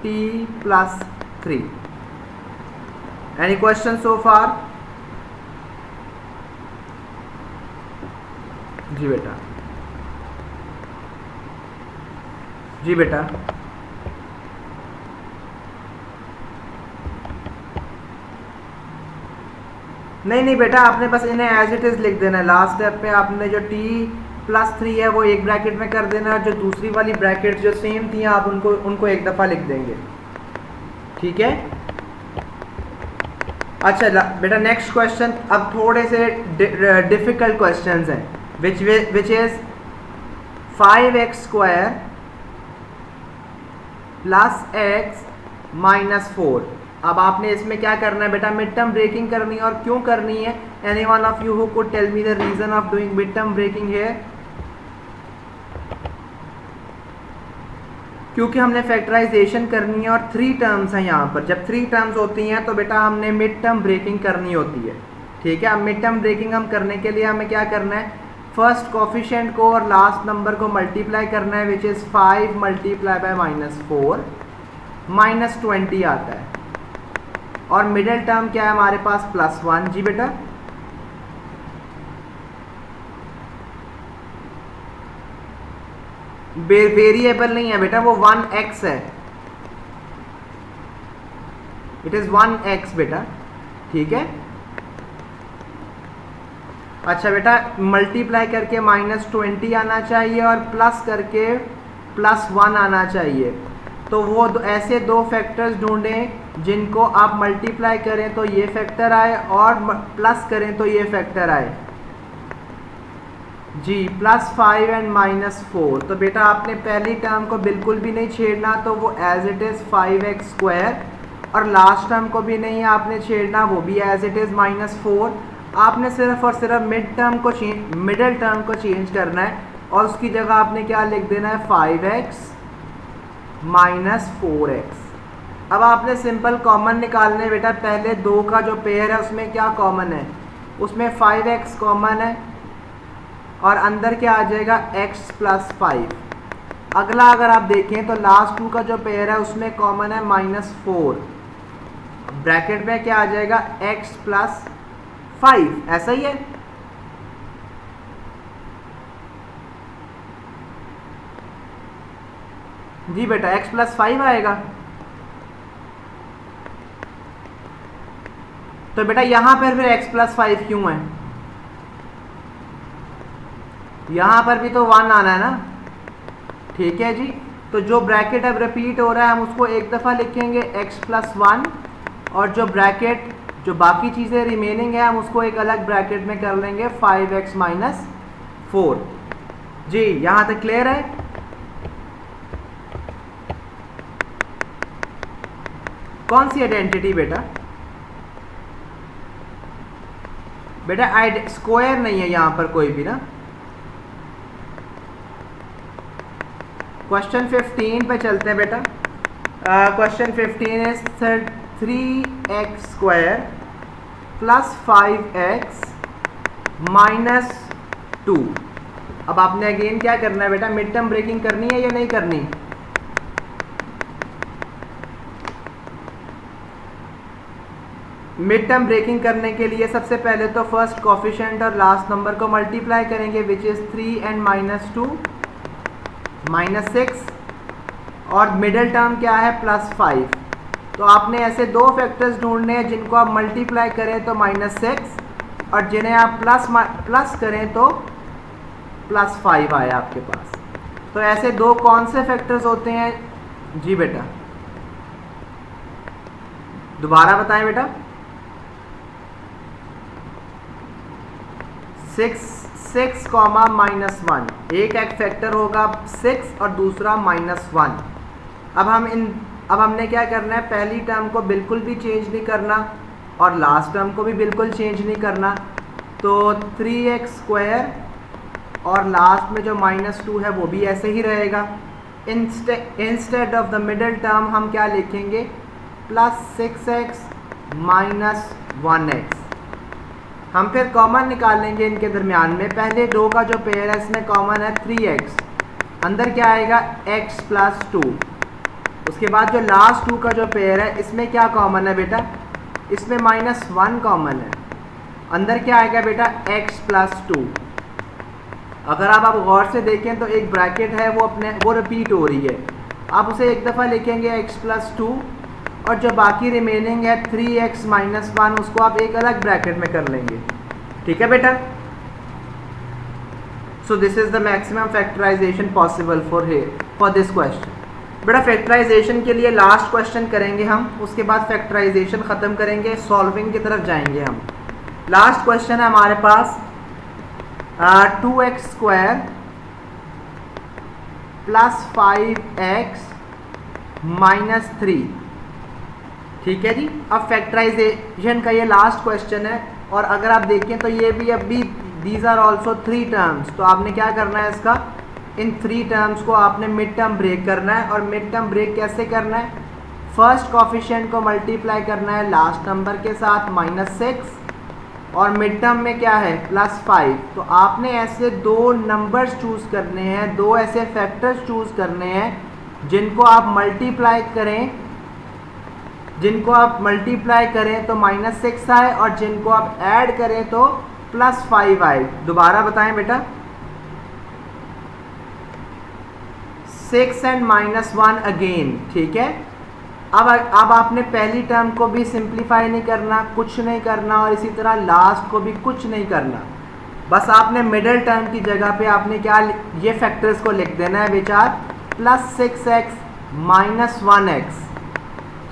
t plus 3। Any question so far? जी बेटा, जी बेटा, नहीं बेटा, आपने बस इन्हें एज इट इज़ लिख देना है। लास्ट स्टेप पे आपने जो t प्लस 3 है वो एक ब्रैकेट में कर देना है, जो दूसरी वाली ब्रैकेट जो सेम थी आप उनको एक दफ़ा लिख देंगे। ठीक है, अच्छा बेटा, नेक्स्ट क्वेश्चन अब थोड़े से डिफ़िकल्ट क्वेश्चंस हैं, which is 5x square plus x minus 4। अब आपने इसमें क्या करना है बेटा, मिड टर्म ब्रेकिंग करनी है। और क्यों करनी है, any one of you who could tell me the reason of doing mid term breaking here? क्योंकि हमने फैक्टराइजेशन करनी है और 3 टर्म्स हैं यहाँ पर। जब 3 टर्म्स होती हैं तो बेटा हमने मिड टर्म ब्रेकिंग करनी होती है। ठीक है, अब मिड टर्म ब्रेकिंग हम करने के लिए हमें क्या करना है, फर्स्ट कोफिशिएंट को और लास्ट नंबर को मल्टीप्लाई करना है, which is 5 multiply by minus 4, minus 20 आता है। और मिडिल टर्म क्या है हमारे पास, प्लस 1। जी बेटा, वेरिएबल नहीं है बेटा, वो 1x है, इट इज़ 1x बेटा। ठीक है, अच्छा बेटा, मल्टीप्लाई करके माइनस 20 आना चाहिए और प्लस करके प्लस 1 आना चाहिए। तो वो ऐसे दो फैक्टर्स ढूंढें जिनको आप मल्टीप्लाई करें तो ये फैक्टर आए और प्लस करें तो ये फैक्टर आए जी, +5 एंड -4। तो बेटा आपने पहली टर्म को बिल्कुल भी नहीं छेड़ना, तो वो एज इट इज़ 5x², और लास्ट टर्म को भी नहीं आपने छेड़ना, वो भी एज इट इज़ -4। आपने सिर्फ और सिर्फ मिडिल टर्म को चेंज करना है और उसकी जगह आपने क्या लिख देना है, 5x - 4x। अब आपने सिंपल कॉमन निकालने बेटा, पहले 2 का जो पेयर है उसमें क्या कॉमन है, उसमें 5x कॉमन है और अंदर क्या आ जाएगा, x + 5। अगला अगर आप देखें तो लास्ट 2 का जो पेयर है उसमें कॉमन है -4, ब्रैकेट में क्या आ जाएगा, x + 5। ऐसा ही है। जी बेटा x + 5 आएगा। तो बेटा यहां पर फिर x + 5 क्यों है, यहां पर भी तो 1 आना है ना, ठीक है जी। तो जो ब्रैकेट अब रिपीट हो रहा है हम उसको एक दफ़ा लिखेंगे x + 1, और जो ब्रैकेट जो बाकी चीज़ें रिमेनिंग है हम उसको एक अलग ब्रैकेट में कर लेंगे, 5x - 4। जी यहां तक क्लियर है। कौन सी आइडेंटिटी बेटा, बेटा स्क्वायर नहीं है यहां पर कोई भी ना। क्वेश्चन 15 पे चलते हैं बेटा। Question 15 is 3x² + 5x - 2। अब आपने अगेन क्या करना है बेटा, मिड टर्म ब्रेकिंग करनी है या नहीं करनी, मिड टर्म ब्रेकिंग करने के लिए सबसे पहले तो फर्स्ट कोफिशिएंट और लास्ट नंबर को मल्टीप्लाई करेंगे, विच इज़ 3 एंड -2 -6, और मिडिल टर्म क्या है, +5। तो आपने ऐसे 2 फैक्टर्स ढूंढने हैं जिनको आप मल्टीप्लाई करें तो -6 और जिन्हें आप प्लस करें तो +5 आए आपके पास। तो ऐसे 2 कौन से फैक्टर्स होते हैं जी बेटा, दोबारा बताएं बेटा। 6 -1, एक फैक्टर होगा 6 और दूसरा -1। अब हमने क्या करना है, पहली टर्म को बिल्कुल भी चेंज नहीं करना और लास्ट टर्म को भी बिल्कुल चेंज नहीं करना। तो 3x² और लास्ट में जो -2 है वो भी ऐसे ही रहेगा। Instead of the middle term हम क्या लिखेंगे, +6x - 1x। हम फिर कॉमन निकालेंगे इनके दरमियान में। पहले 2 का जो पेयर है इसमें कॉमन है 3x, अंदर क्या आएगा, x + 2। उसके बाद जो लास्ट 2 का जो पेयर है इसमें क्या कॉमन है बेटा, इसमें -1 कॉमन है, अंदर क्या आएगा बेटा, x + 2। अगर आप गौर से देखें तो एक ब्रैकेट है वो रिपीट हो रही है, आप उसे एक दफ़ा लिखेंगे x + 2, और जो बाकी रिमेनिंग है 3x - 1 उसको आप एक अलग ब्रैकेट में कर लेंगे, ठीक है बेटा। So this is the maximum factorisation possible for this question. बेटा फैक्टराइजेशन के लिए लास्ट क्वेश्चन करेंगे हम, उसके बाद फैक्टराइजेशन ख़त्म करेंगे, सॉल्विंग की तरफ जाएंगे हम। लास्ट क्वेश्चन है हमारे पास 2x² + 5x - 3, ठीक है जी। अब फैक्टराइजेशन का ये लास्ट क्वेश्चन है, और अगर आप देखें तो ये भी अभी दीज आर ऑल्सो 3 टर्म्स। तो आपने क्या करना है, इसका इन 3 टर्म्स को आपने मिड टर्म ब्रेक करना है। और मिड टर्म ब्रेक कैसे करना है, फर्स्ट कोफिशिएंट को मल्टीप्लाई करना है लास्ट नंबर के साथ -6, और मिड टर्म में क्या है, +5। तो आपने ऐसे 2 नंबर्स चूज़ करने हैं, 2 ऐसे फैक्टर्स चूज़ करने हैं जिनको आप मल्टीप्लाई करें तो -6 आए, और जिनको आप ऐड करें तो +5 आए। दोबारा बताएं बेटा, 6 एंड -1 अगेन, ठीक है। अब आपने पहली टर्म को भी सिंप्लीफाई नहीं करना, कुछ नहीं करना, और इसी तरह लास्ट को भी कुछ नहीं करना। बस आपने मिडिल टर्म की जगह पे आपने क्या, ये फैक्टर्स को लिख देना है विच आर +6x - 1x,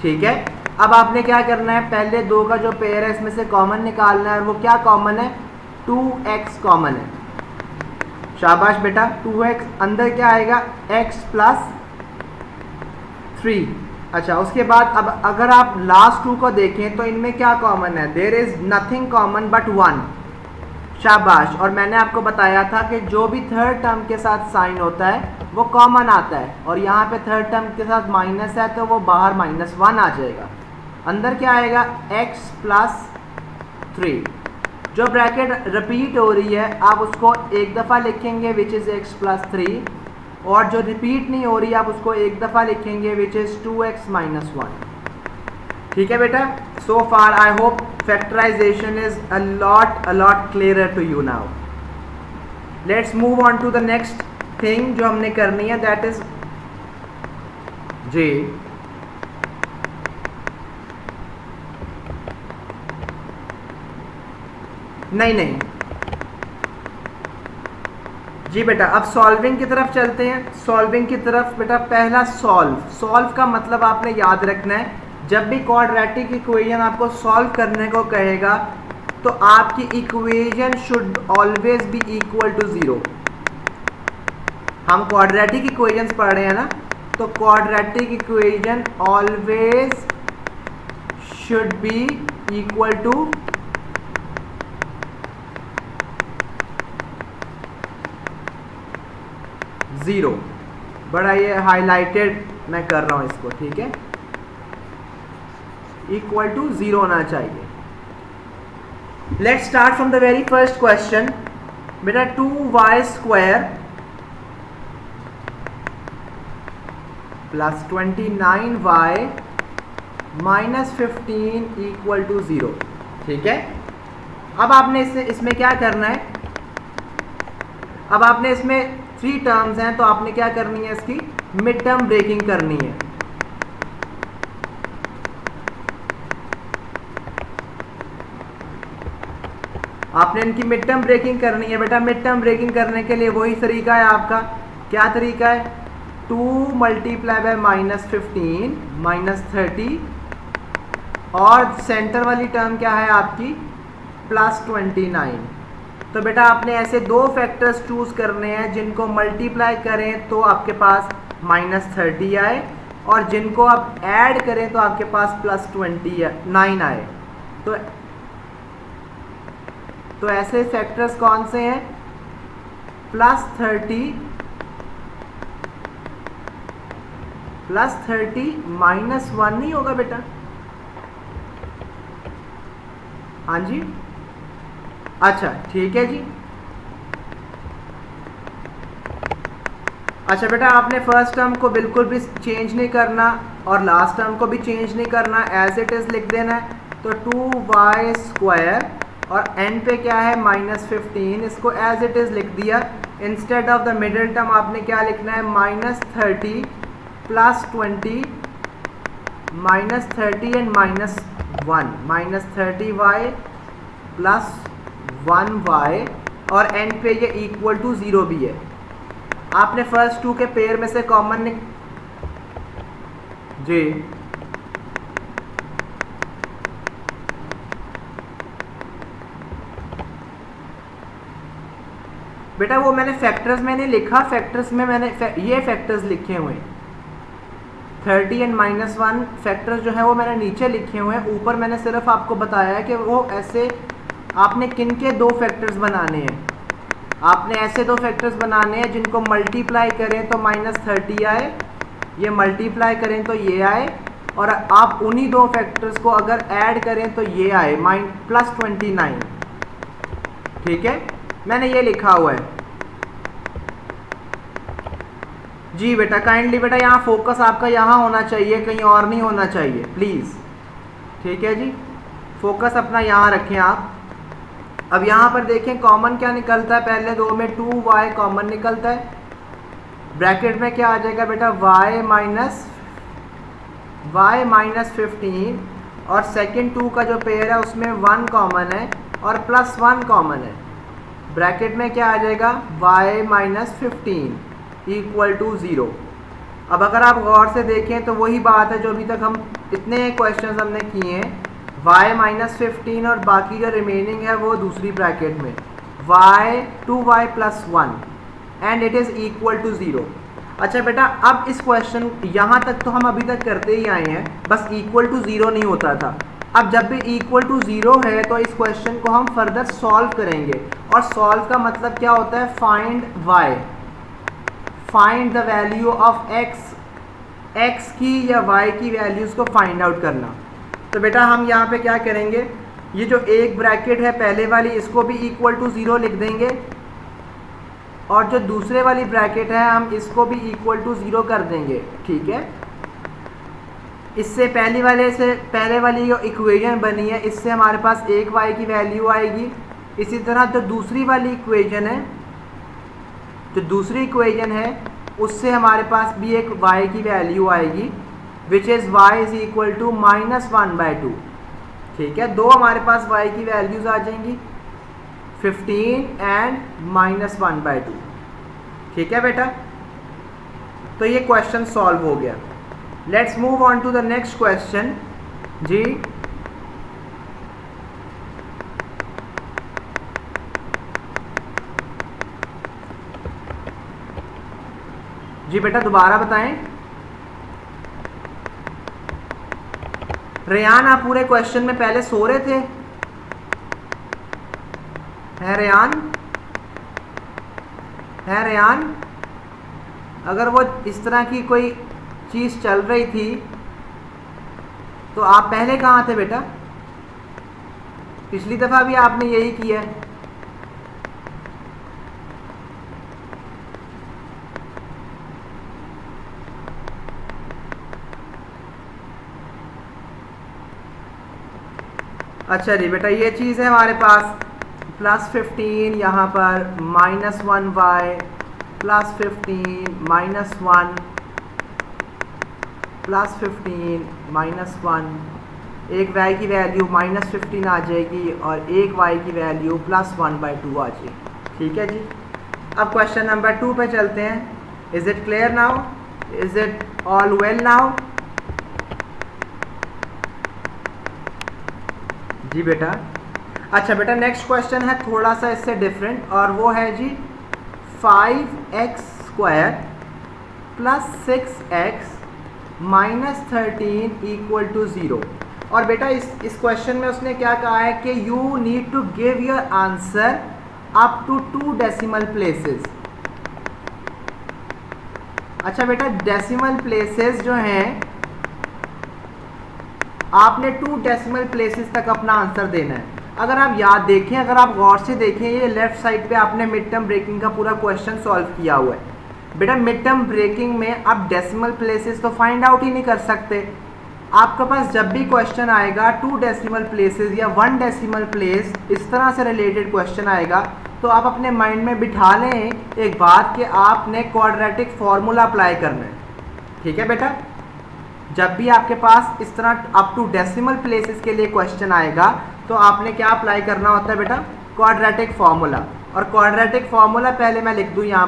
ठीक है। अब आपने क्या करना है, पहले दो का जो पेयर है इसमें से कॉमन निकालना है, और वो क्या कॉमन है, 2x कॉमन है। शाबाश बेटा, 2x अंदर क्या आएगा, x प्लस 3। अच्छा, उसके बाद अब अगर आप लास्ट टू को देखें तो इनमें क्या कॉमन है, there is nothing common but 1। शाबाश, और मैंने आपको बताया था कि जो भी थर्ड टर्म के साथ साइन होता है वो कॉमन आता है, और यहाँ पे थर्ड टर्म के साथ माइनस है तो वो बाहर -1 आ जाएगा। अंदर क्या आएगा, x प्लस 3। जो ब्रैकेट रिपीट हो रही है आप उसको एक दफ़ा लिखेंगे विच इज़ x प्लस 3, और जो रिपीट नहीं हो रही आप उसको एक दफ़ा लिखेंगे विच इज़ 2x माइनस 1। ठीक है बेटा, so far I hope factorisation is a lot clearer to you now. Let's move on to the next thing जो हमने करनी है, दैट इज जी नहीं जी बेटा, अब सॉल्विंग की तरफ चलते हैं। सॉल्विंग की तरफ बेटा, पहला सॉल्व का मतलब आपने याद रखना है, जब भी क्वाड्रेटिक इक्वेशन आपको सॉल्व करने को कहेगा तो आपकी equation should always be equal to 0। हम क्वाड्रेटिक इक्वेशंस पढ़ रहे हैं ना, तो quadratic equation always should be equal to 0। बड़ा ये हाईलाइटेड मैं कर रहा हूं इसको, ठीक है, इक्वल टू 0 होना चाहिए। Let's start from the very first question बेटा, 2y square plus 29y minus 15 equal to 0। ठीक है, अब आपने इसमें क्या करना है, अब आपने इसमें 3 टर्म्स हैं तो आपने क्या करनी है, इसकी मिड टर्म ब्रेकिंग करनी है। आपने इनकी मिड टर्म ब्रेकिंग करनी है बेटा। मिड टर्म ब्रेकिंग करने के लिए वही तरीका है आपका, क्या तरीका है, 2 मल्टीप्लाई बाय -15 -30, और सेंटर वाली टर्म क्या है आपकी, +29। तो बेटा आपने ऐसे दो फैक्टर्स चूज करने हैं जिनको मल्टीप्लाई करें तो आपके पास -30 आए, और जिनको आप ऐड करें तो आपके पास +29 आए। तो ऐसे फैक्टर्स कौन से हैं, +30 -1 नहीं होगा बेटा, हाँ जी, अच्छा ठीक है जी। अच्छा बेटा, आपने फर्स्ट टर्म को बिल्कुल भी चेंज नहीं करना और लास्ट टर्म को भी चेंज नहीं करना, एज इट इज़ लिख देना है। तो 2y स्क्वायर और n पे क्या है -15, इसको एज इट इज़ लिख दिया। Instead of the middle term आपने क्या लिखना है, -30 +20 -30 एंड -1 -30y प्लस 1y, और n पे ये इक्वल टू 0 भी है। आपने फर्स्ट 2 के पेयर में से कॉमन जी बेटा, वो मैंने फैक्टर्स में नहीं लिखा, फैक्टर्स में मैंने ये फैक्टर्स लिखे हुए हैं, 30 एंड -1 फैक्टर्स जो है वो मैंने नीचे लिखे हुए हैं। ऊपर मैंने सिर्फ आपको बताया है कि वो ऐसे आपने किन के 2 फैक्टर्स बनाने हैं। आपने ऐसे 2 फैक्टर्स बनाने हैं जिनको मल्टीप्लाई करें तो -30 आए, ये मल्टीप्लाई करें तो ये आए, और आप उन्हीं 2 फैक्टर्स को अगर ऐड करें तो ये आए +29। ठीक है, मैंने ये लिखा हुआ है जी बेटा। काइंडली बेटा यहाँ फोकस आपका यहाँ होना चाहिए, कहीं और नहीं होना चाहिए प्लीज़। ठीक है जी, फोकस अपना यहाँ रखें आप। अब यहाँ पर देखें कॉमन क्या निकलता है, पहले 2 में 2y कॉमन निकलता है, ब्रैकेट में क्या आ जाएगा बेटा, y माइनस 15, और सेकेंड 2 का जो पेयर है उसमें 1 कॉमन है और +1 कॉमन है। ब्रैकेट में क्या आ जाएगा, y माइनस 15 इक्वल टू 0। अब अगर आप गौर से देखें तो वही बात है जो अभी तक हम इतने क्वेश्चन हमने किए हैं, y माइनस 15 और बाकी जो रिमेनिंग है वो दूसरी ब्रैकेट में y 2y plus 1 and it is equal to 0। अच्छा बेटा, अब इस क्वेश्चन यहाँ तक तो हम अभी तक करते ही आए हैं, बस इक्वल टू 0 नहीं होता था। अब जब भी इक्वल टू 0 है तो इस क्वेश्चन को हम फर्दर सॉल्व करेंगे, और सॉल्व का मतलब क्या होता है, find y, find the value of x की या y की वैल्यूज़ को फाइंड आउट करना। तो बेटा हम यहाँ पे क्या करेंगे, ये जो एक ब्रैकेट है पहले वाली इसको भी इक्वल टू 0 लिख देंगे, और जो दूसरे वाली ब्रैकेट है हम इसको भी इक्वल टू 0 कर देंगे। ठीक है, इससे पहले वाली जो इक्वेशन बनी है इससे हमारे पास एक y की वैल्यू आएगी। इसी तरह जो दूसरी वाली इक्वेशन है, जो दूसरी इक्वेशन है उससे हमारे पास भी एक y की वैल्यू आएगी, which is y is equal to -1/2। ठीक है, दो हमारे पास y की वैल्यूज़ आ जाएंगी, 15 एंड -1/2। ठीक है बेटा, तो ये क्वेश्चन सॉल्व हो गया। Let's move on to the next question जी। जी बेटा दोबारा बताएं। रेयान, आप पूरे क्वेश्चन में पहले सो रहे थे? है रेयान? अगर वो इस तरह की कोई चीज़ चल रही थी तो आप पहले कहाँ थे बेटा? पिछली दफ़ा भी आपने यही किया है। अच्छा जी बेटा, ये चीज़ है हमारे पास +15 यहाँ पर -1y +15 -1 +15 -1, एक y की वैल्यू -15 आ जाएगी और एक y की वैल्यू +1/2 आ जाएगी। ठीक है जी, अब क्वेश्चन नंबर 2 पे चलते हैं। Is it clear now? Is it all well now? जी बेटा। अच्छा बेटा, नेक्स्ट क्वेश्चन है थोड़ा सा इससे डिफरेंट, और वो है जी 5x² + 6x - 13 = 0। और बेटा इस क्वेश्चन में उसने क्या कहा है कि you need to give your answer up to 2 decimal places. अच्छा बेटा, डेसिमल प्लेसेस जो हैं आपने 2 डेसिमल प्लेसेस तक अपना आंसर देना है। अगर आप याद देखें, अगर आप गौर से देखें, ये लेफ्ट साइड पे आपने मिड टर्म ब्रेकिंग का पूरा क्वेश्चन सॉल्व किया हुआ है। बेटा मिड टर्म ब्रेकिंग में आप डेसिमल प्लेसेस तो फाइंड आउट ही नहीं कर सकते। आपके पास जब भी क्वेश्चन आएगा 2 डेसिमल प्लेसेस या 1 डेसिमल प्लेस इस तरह से रिलेटेड क्वेश्चन आएगा तो आप अपने माइंड में बिठा लें एक बात कि आपने क्वाड्रेटिक फार्मूला अप्लाई करना है। ठीक है बेटा, जब भी आपके पास इस तरह अप टू डेसिमल प्लेसेस के लिए क्वेश्चन आएगा तो आपने क्या अप्लाई करना होता है बेटा, क्वाड्रेटिक फार्मूला। और क्वाड्रेटिक फार्मूला पहले मैं लिख दूं यहाँ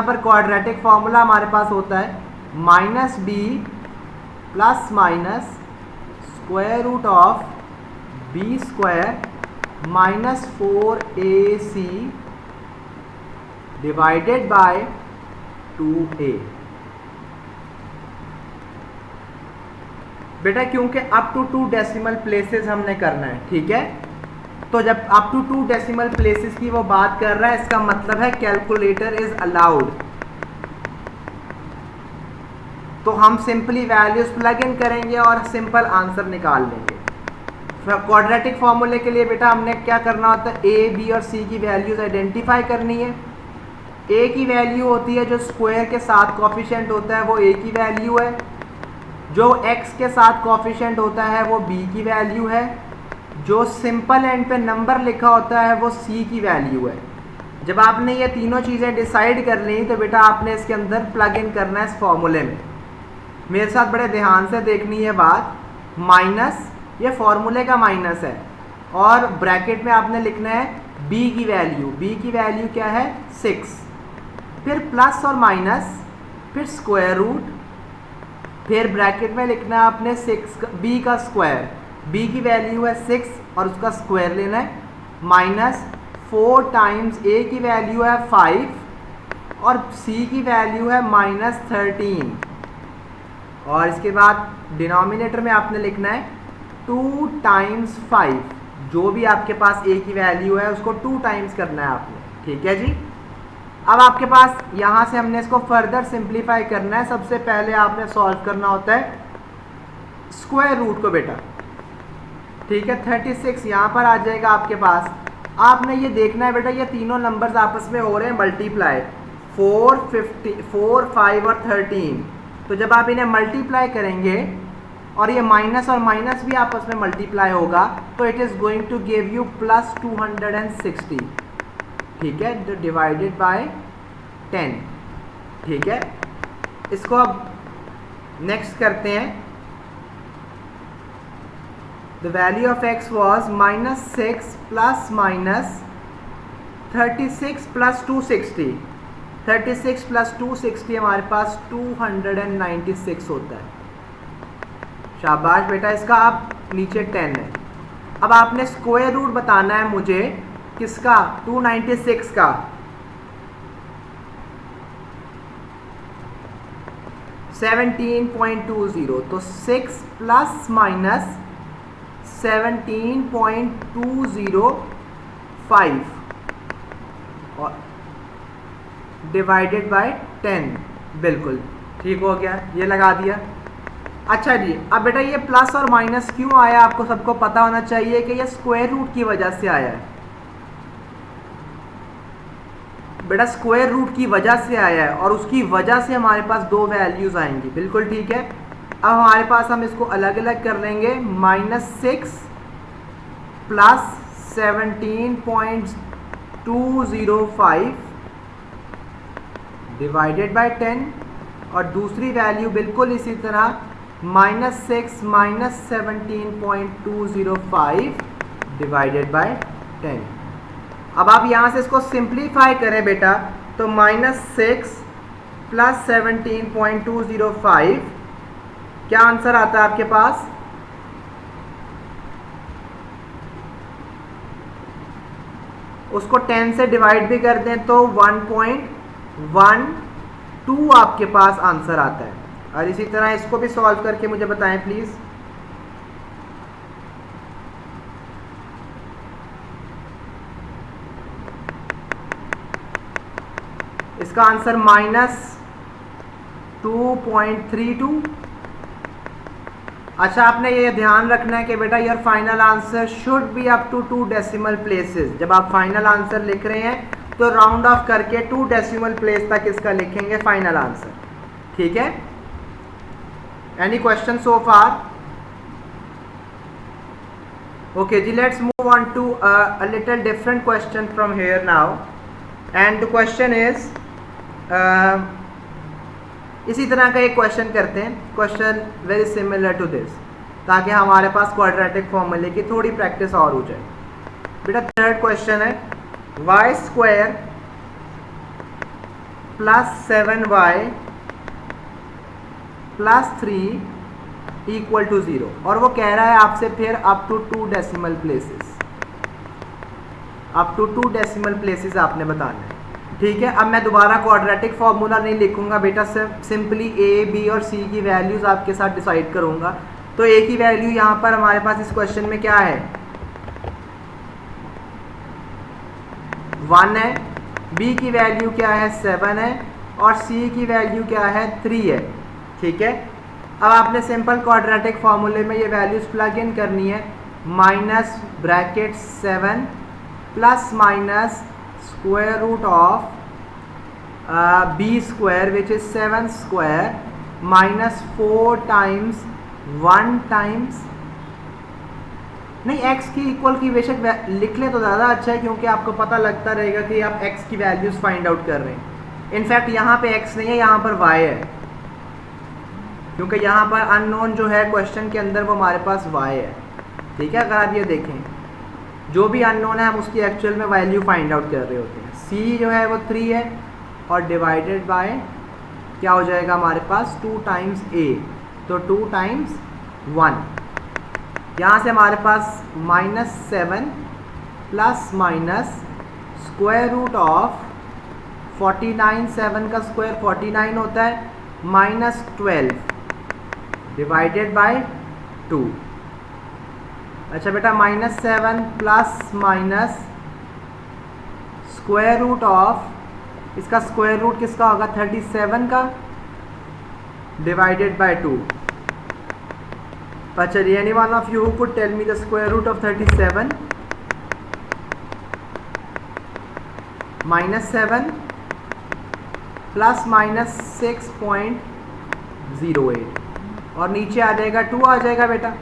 पर क्वाड्रेटिक फार्मूला हमारे पास होता है -b ± (b² - 4ac divided by 2a। बेटा क्योंकि अप टू 2 डेसिमल प्लेसेस हमने करना है। ठीक है, तो जब अप टू 2 डेसिमल प्लेसेस की वो बात कर रहा है इसका मतलब है कैलकुलेटर इज अलाउड। तो हम सिंपली वैल्यूज प्लग इन करेंगे और सिंपल आंसर निकाल लेंगे। क्वाड्रेटिक फॉर्मूले के लिए बेटा हमने क्या करना होता है, ए बी और सी की वैल्यूज आइडेंटिफाई करनी है। ए की वैल्यू होती है जो स्क्वायर के साथ कोफिशिएंट होता है वो ए की वैल्यू है, जो x के साथ कोफिशिएंट होता है वो b की वैल्यू है, जो सिंपल एंड पे नंबर लिखा होता है वो c की वैल्यू है। जब आपने ये तीनों चीज़ें डिसाइड कर ली तो बेटा आपने इसके अंदर प्लग इन करना है इस फॉर्मूले में। मेरे साथ बड़े ध्यान से देखनी है बात, माइनस ये फॉर्मूले का माइनस है और ब्रैकेट में आपने लिखना है b की वैल्यू। b की वैल्यू क्या है 6, फिर प्लस और माइनस, फिर स्क्वायर रूट फिर ब्रैकेट में लिखना है आपने 6 बी का स्क्वायर, बी की वैल्यू है 6 और उसका स्क्वायर लेना है, माइनस 4 टाइम्स ए की वैल्यू है 5 और सी की वैल्यू है -13, और इसके बाद डिनोमिनेटर में आपने लिखना है 2 टाइम्स 5, जो भी आपके पास ए की वैल्यू है उसको 2 टाइम्स करना है आपने, ठीक है जी। अब आपके पास यहाँ से हमने इसको फर्दर सिंप्लीफाई करना है। सबसे पहले आपने सॉल्व करना होता है स्क्वायर रूट को बेटा, ठीक है। 36 यहाँ पर आ जाएगा आपके पास। आपने ये देखना है बेटा ये तीनों नंबर्स आपस में हो रहे हैं मल्टीप्लाई, 4, 5 और 13। तो जब आप इन्हें मल्टीप्लाई करेंगे और ये माइनस और माइनस भी आपस में मल्टीप्लाई होगा तो it is going to give you +260, ठीक है, जो डिवाइडेड बाय 10, ठीक है। इसको अब नेक्स्ट करते हैं। The value of x was -6 plus minus 36 plus 260, 36 plus 260 हमारे पास 296 होता है। शाबाश बेटा, इसका आप नीचे 10 है। अब आपने स्क्वायर रूट बताना है मुझे किसका, 296 का। (17.20) तो 6 प्लस माइनस 17.205 और डिवाइडेड बाय 10, बिल्कुल ठीक हो गया, ये लगा दिया। अच्छा जी, अब बेटा ये प्लस और माइनस क्यों आया, आपको सबको पता होना चाहिए कि ये स्क्वायर रूट की वजह से आया है बेटा, स्क्वायर रूट की वजह से आया है और उसकी वजह से हमारे पास दो वैल्यूज़ आएंगी, बिल्कुल ठीक है। अब हमारे पास हम इसको अलग अलग कर लेंगे, -6 प्लस 17.205 डिवाइडेड बाय 10 और दूसरी वैल्यू बिल्कुल इसी तरह -6 माइनस 17.205 डिवाइडेड बाय 10। अब आप यहाँ से इसको सिंप्लीफाई करें बेटा तो -6 प्लस 17.205 क्या आंसर आता है आपके पास, उसको 10 से डिवाइड भी कर दें तो 1.12 आपके पास आंसर आता है। और इसी तरह इसको भी सॉल्व करके मुझे बताएं प्लीज़। इसका आंसर -2.32। अच्छा, आपने ये ध्यान रखना है कि बेटा your final answer should be up to 2 decimal places. जब आप फाइनल आंसर लिख रहे हैं तो राउंड ऑफ करके 2 डेसिमल प्लेस तक इसका लिखेंगे फाइनल आंसर, ठीक है। Any question so far? Okay जी, let's move on to a little different question from here now and the question is इसी तरह का एक क्वेश्चन करते हैं, question very similar to this, ताकि हमारे पास क्वाड्रेटिक फॉर्मूले की थोड़ी प्रैक्टिस और हो जाए। बेटा थर्ड क्वेश्चन है y² plus 7y plus 3 equal to 0, और वो कह रहा है आपसे फिर up to 2 decimal places, up to 2 decimal places आपने बताना है, ठीक है। अब मैं दोबारा क्वाड्रेटिक फार्मूला नहीं लिखूंगा बेटा, सिंपली a, b और c की वैल्यूज़ आपके साथ डिसाइड करूंगा। तो a की वैल्यू यहाँ पर हमारे पास इस क्वेश्चन में क्या है, 1 है, b की वैल्यू क्या है, 7 है, और c की वैल्यू क्या है, 3 है, ठीक है। अब आपने सिंपल क्वाड्रेटिक फार्मूले में ये वैल्यूज़ प्लग इन करनी है, minus bracket 7 plus minus square root of b² which is 7 square minus 4 times 1 times, नहीं x की इक्वल की बेशक लिख ले तो ज़्यादा अच्छा है, क्योंकि आपको पता लगता रहेगा कि आप x की वैल्यूज़ फाइंड आउट कर रहे हैं। इनफैक्ट यहाँ पे x नहीं है, यहाँ पर y है, क्योंकि यहाँ पर अननोन जो है क्वेश्चन के अंदर वो हमारे पास y है, ठीक है। अगर आप ये देखें जो भी अननोन है हम उसकी एक्चुअल में वैल्यू फाइंड आउट कर रहे होते हैं। c जो है वो 3 है और डिवाइडेड बाय क्या हो जाएगा हमारे पास 2 टाइम्स a, तो 2 टाइम्स 1, यहाँ से हमारे पास -7 plus minus square root of 49, 7 का स्क्वायर 49 होता है, -12 डिवाइडेड बाय 2। अच्छा बेटा, -7 plus minus square root of, इसका स्क्वायर रूट किसका होगा, 37 का, डिवाइडेड बाय 2। अच्छा, any one of you who could tell me the square root of 37? -7 plus minus 6.08 और नीचे आ जाएगा 2 आ जाएगा बेटा।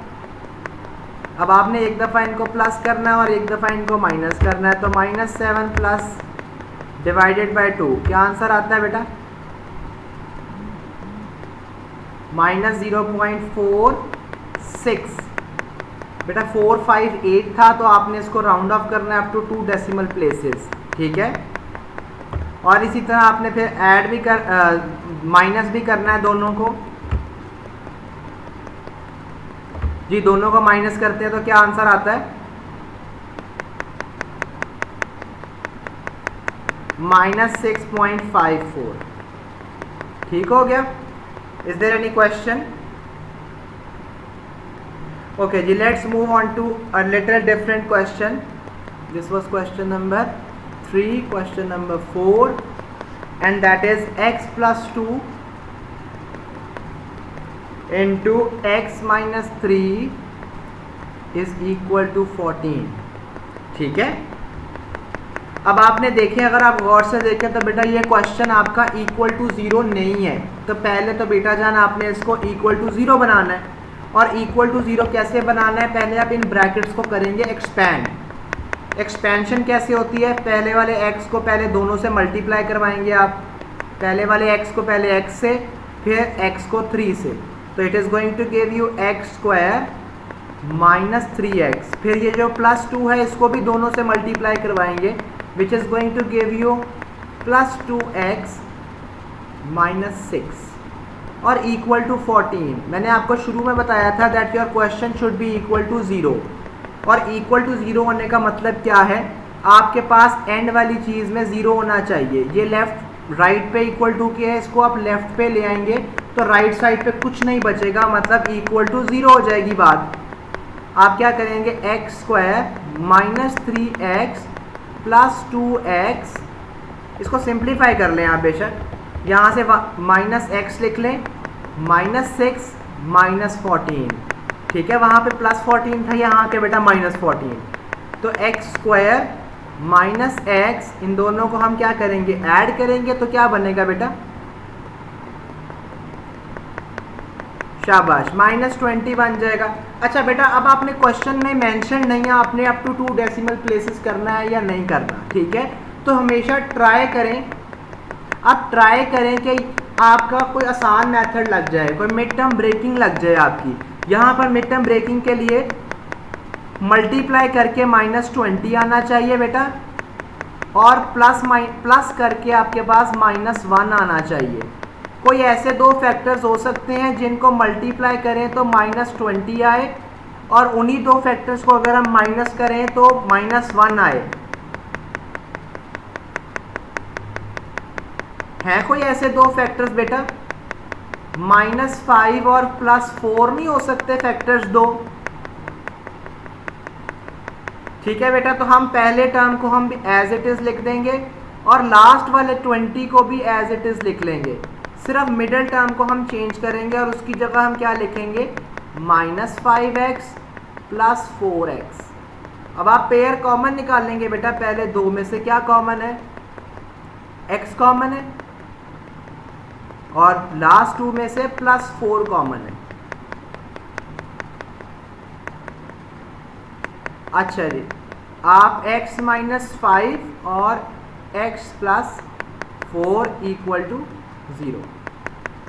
अब आपने एक दफ़ा इनको प्लस करना है और एक दफ़ा इनको माइनस करना है, तो -7 प्लस डिवाइडेड बाय 2, क्या आंसर आता है बेटा? -0.46। बेटा 458 था, तो आपने इसको राउंड ऑफ करना है अप टू 2 डेसिमल प्लेसेस, ठीक है। और इसी तरह आपने फिर ऐड भी माइनस भी करना है दोनों को। जी, दोनों को माइनस करते हैं तो क्या आंसर आता है? -6.54। ठीक हो गया? Is there any question? Okay जी, let's move on to a little different question. This was question number 3. Question number 4, and that is x plus 2 into x minus 3 is equal to 14. ठीक है. अब आपने देखें, अगर आप गौर से देखें तो बेटा ये क्वेश्चन आपका इक्वल टू 0 नहीं है. तो पहले तो बेटा जान आपने इसको इक्वल टू 0 बनाना है. और इक्वल टू 0 कैसे बनाना है? पहले आप इन ब्रैकेट्स को करेंगे एक्सपैंड. एक्सपेंशन कैसे होती है? पहले वाले x को पहले दोनों से मल्टीप्लाई करवाएंगे आप. पहले वाले x को पहले x से, फिर x को 3 से. तो it is going to give you x square minus 3x. फिर ये जो प्लस 2 है इसको भी दोनों से मल्टीप्लाई करवाएंगे, which is going to give you plus 2x minus 6 और इक्वल टू 14. मैंने आपको शुरू में बताया था that your question should be equal to 0. और इक्वल टू 0 होने का मतलब क्या है? आपके पास एंड वाली चीज़ में 0 होना चाहिए. ये लेफ्ट राइट पे इक्वल टू के है, इसको आप लेफ्ट पे ले आएंगे तो राइट साइड पे कुछ नहीं बचेगा, मतलब इक्वल टू 0 हो जाएगी बात. आप क्या करेंगे? X square minus 3x plus 2x. इसको सिंप्लीफाई कर लें आप बेशक. यहाँ से माइनस x लिख लें, माइनस 6 माइनस 14. ठीक है, वहाँ पे प्लस 14 था, यहाँ के बेटा माइनस 14. तो एक्स स्क्वायर माइनस एक्स, इन दोनों को हम क्या करेंगे? ऐड करेंगे. तो क्या बनेगा बेटा? शाबाश, -20 बन जाएगा. अच्छा बेटा, अब आपने क्वेश्चन में मेंशन नहीं है आपने अप टू 2 डेसिमल प्लेसेस करना है या नहीं करना. ठीक है, तो हमेशा ट्राई करें. आप ट्राई करें कि आपका कोई आसान मेथड लग जाए, कोई मिड टर्म ब्रेकिंग लग जाए आपकी. यहाँ पर मिड टर्म ब्रेकिंग के लिए मल्टीप्लाई करके -20 आना चाहिए बेटा, और प्लस करके आपके पास -1 आना चाहिए. कोई ऐसे दो फैक्टर्स हो सकते हैं जिनको मल्टीप्लाई करें तो -20 आए, और उन्हीं दो फैक्टर्स को अगर हम माइनस करें तो -1 आए. हैं कोई ऐसे दो फैक्टर्स बेटा? -5 और +4 नहीं हो सकते फैक्टर्स दो. ठीक है बेटा, तो हम पहले टर्म को हम भी एज इट इज़ लिख देंगे और लास्ट वाले 20 को भी एज इट इज़ लिख लेंगे. सिर्फ मिडिल टर्म को हम चेंज करेंगे और उसकी जगह हम क्या लिखेंगे? -5x plus 4x. अब आप पेयर कॉमन निकालेंगे बेटा. पहले दो में से क्या कॉमन है? x कॉमन है, और लास्ट 2 में से +4 कॉमन है. अच्छा जी, आप x - 5 और x + 4 = 0.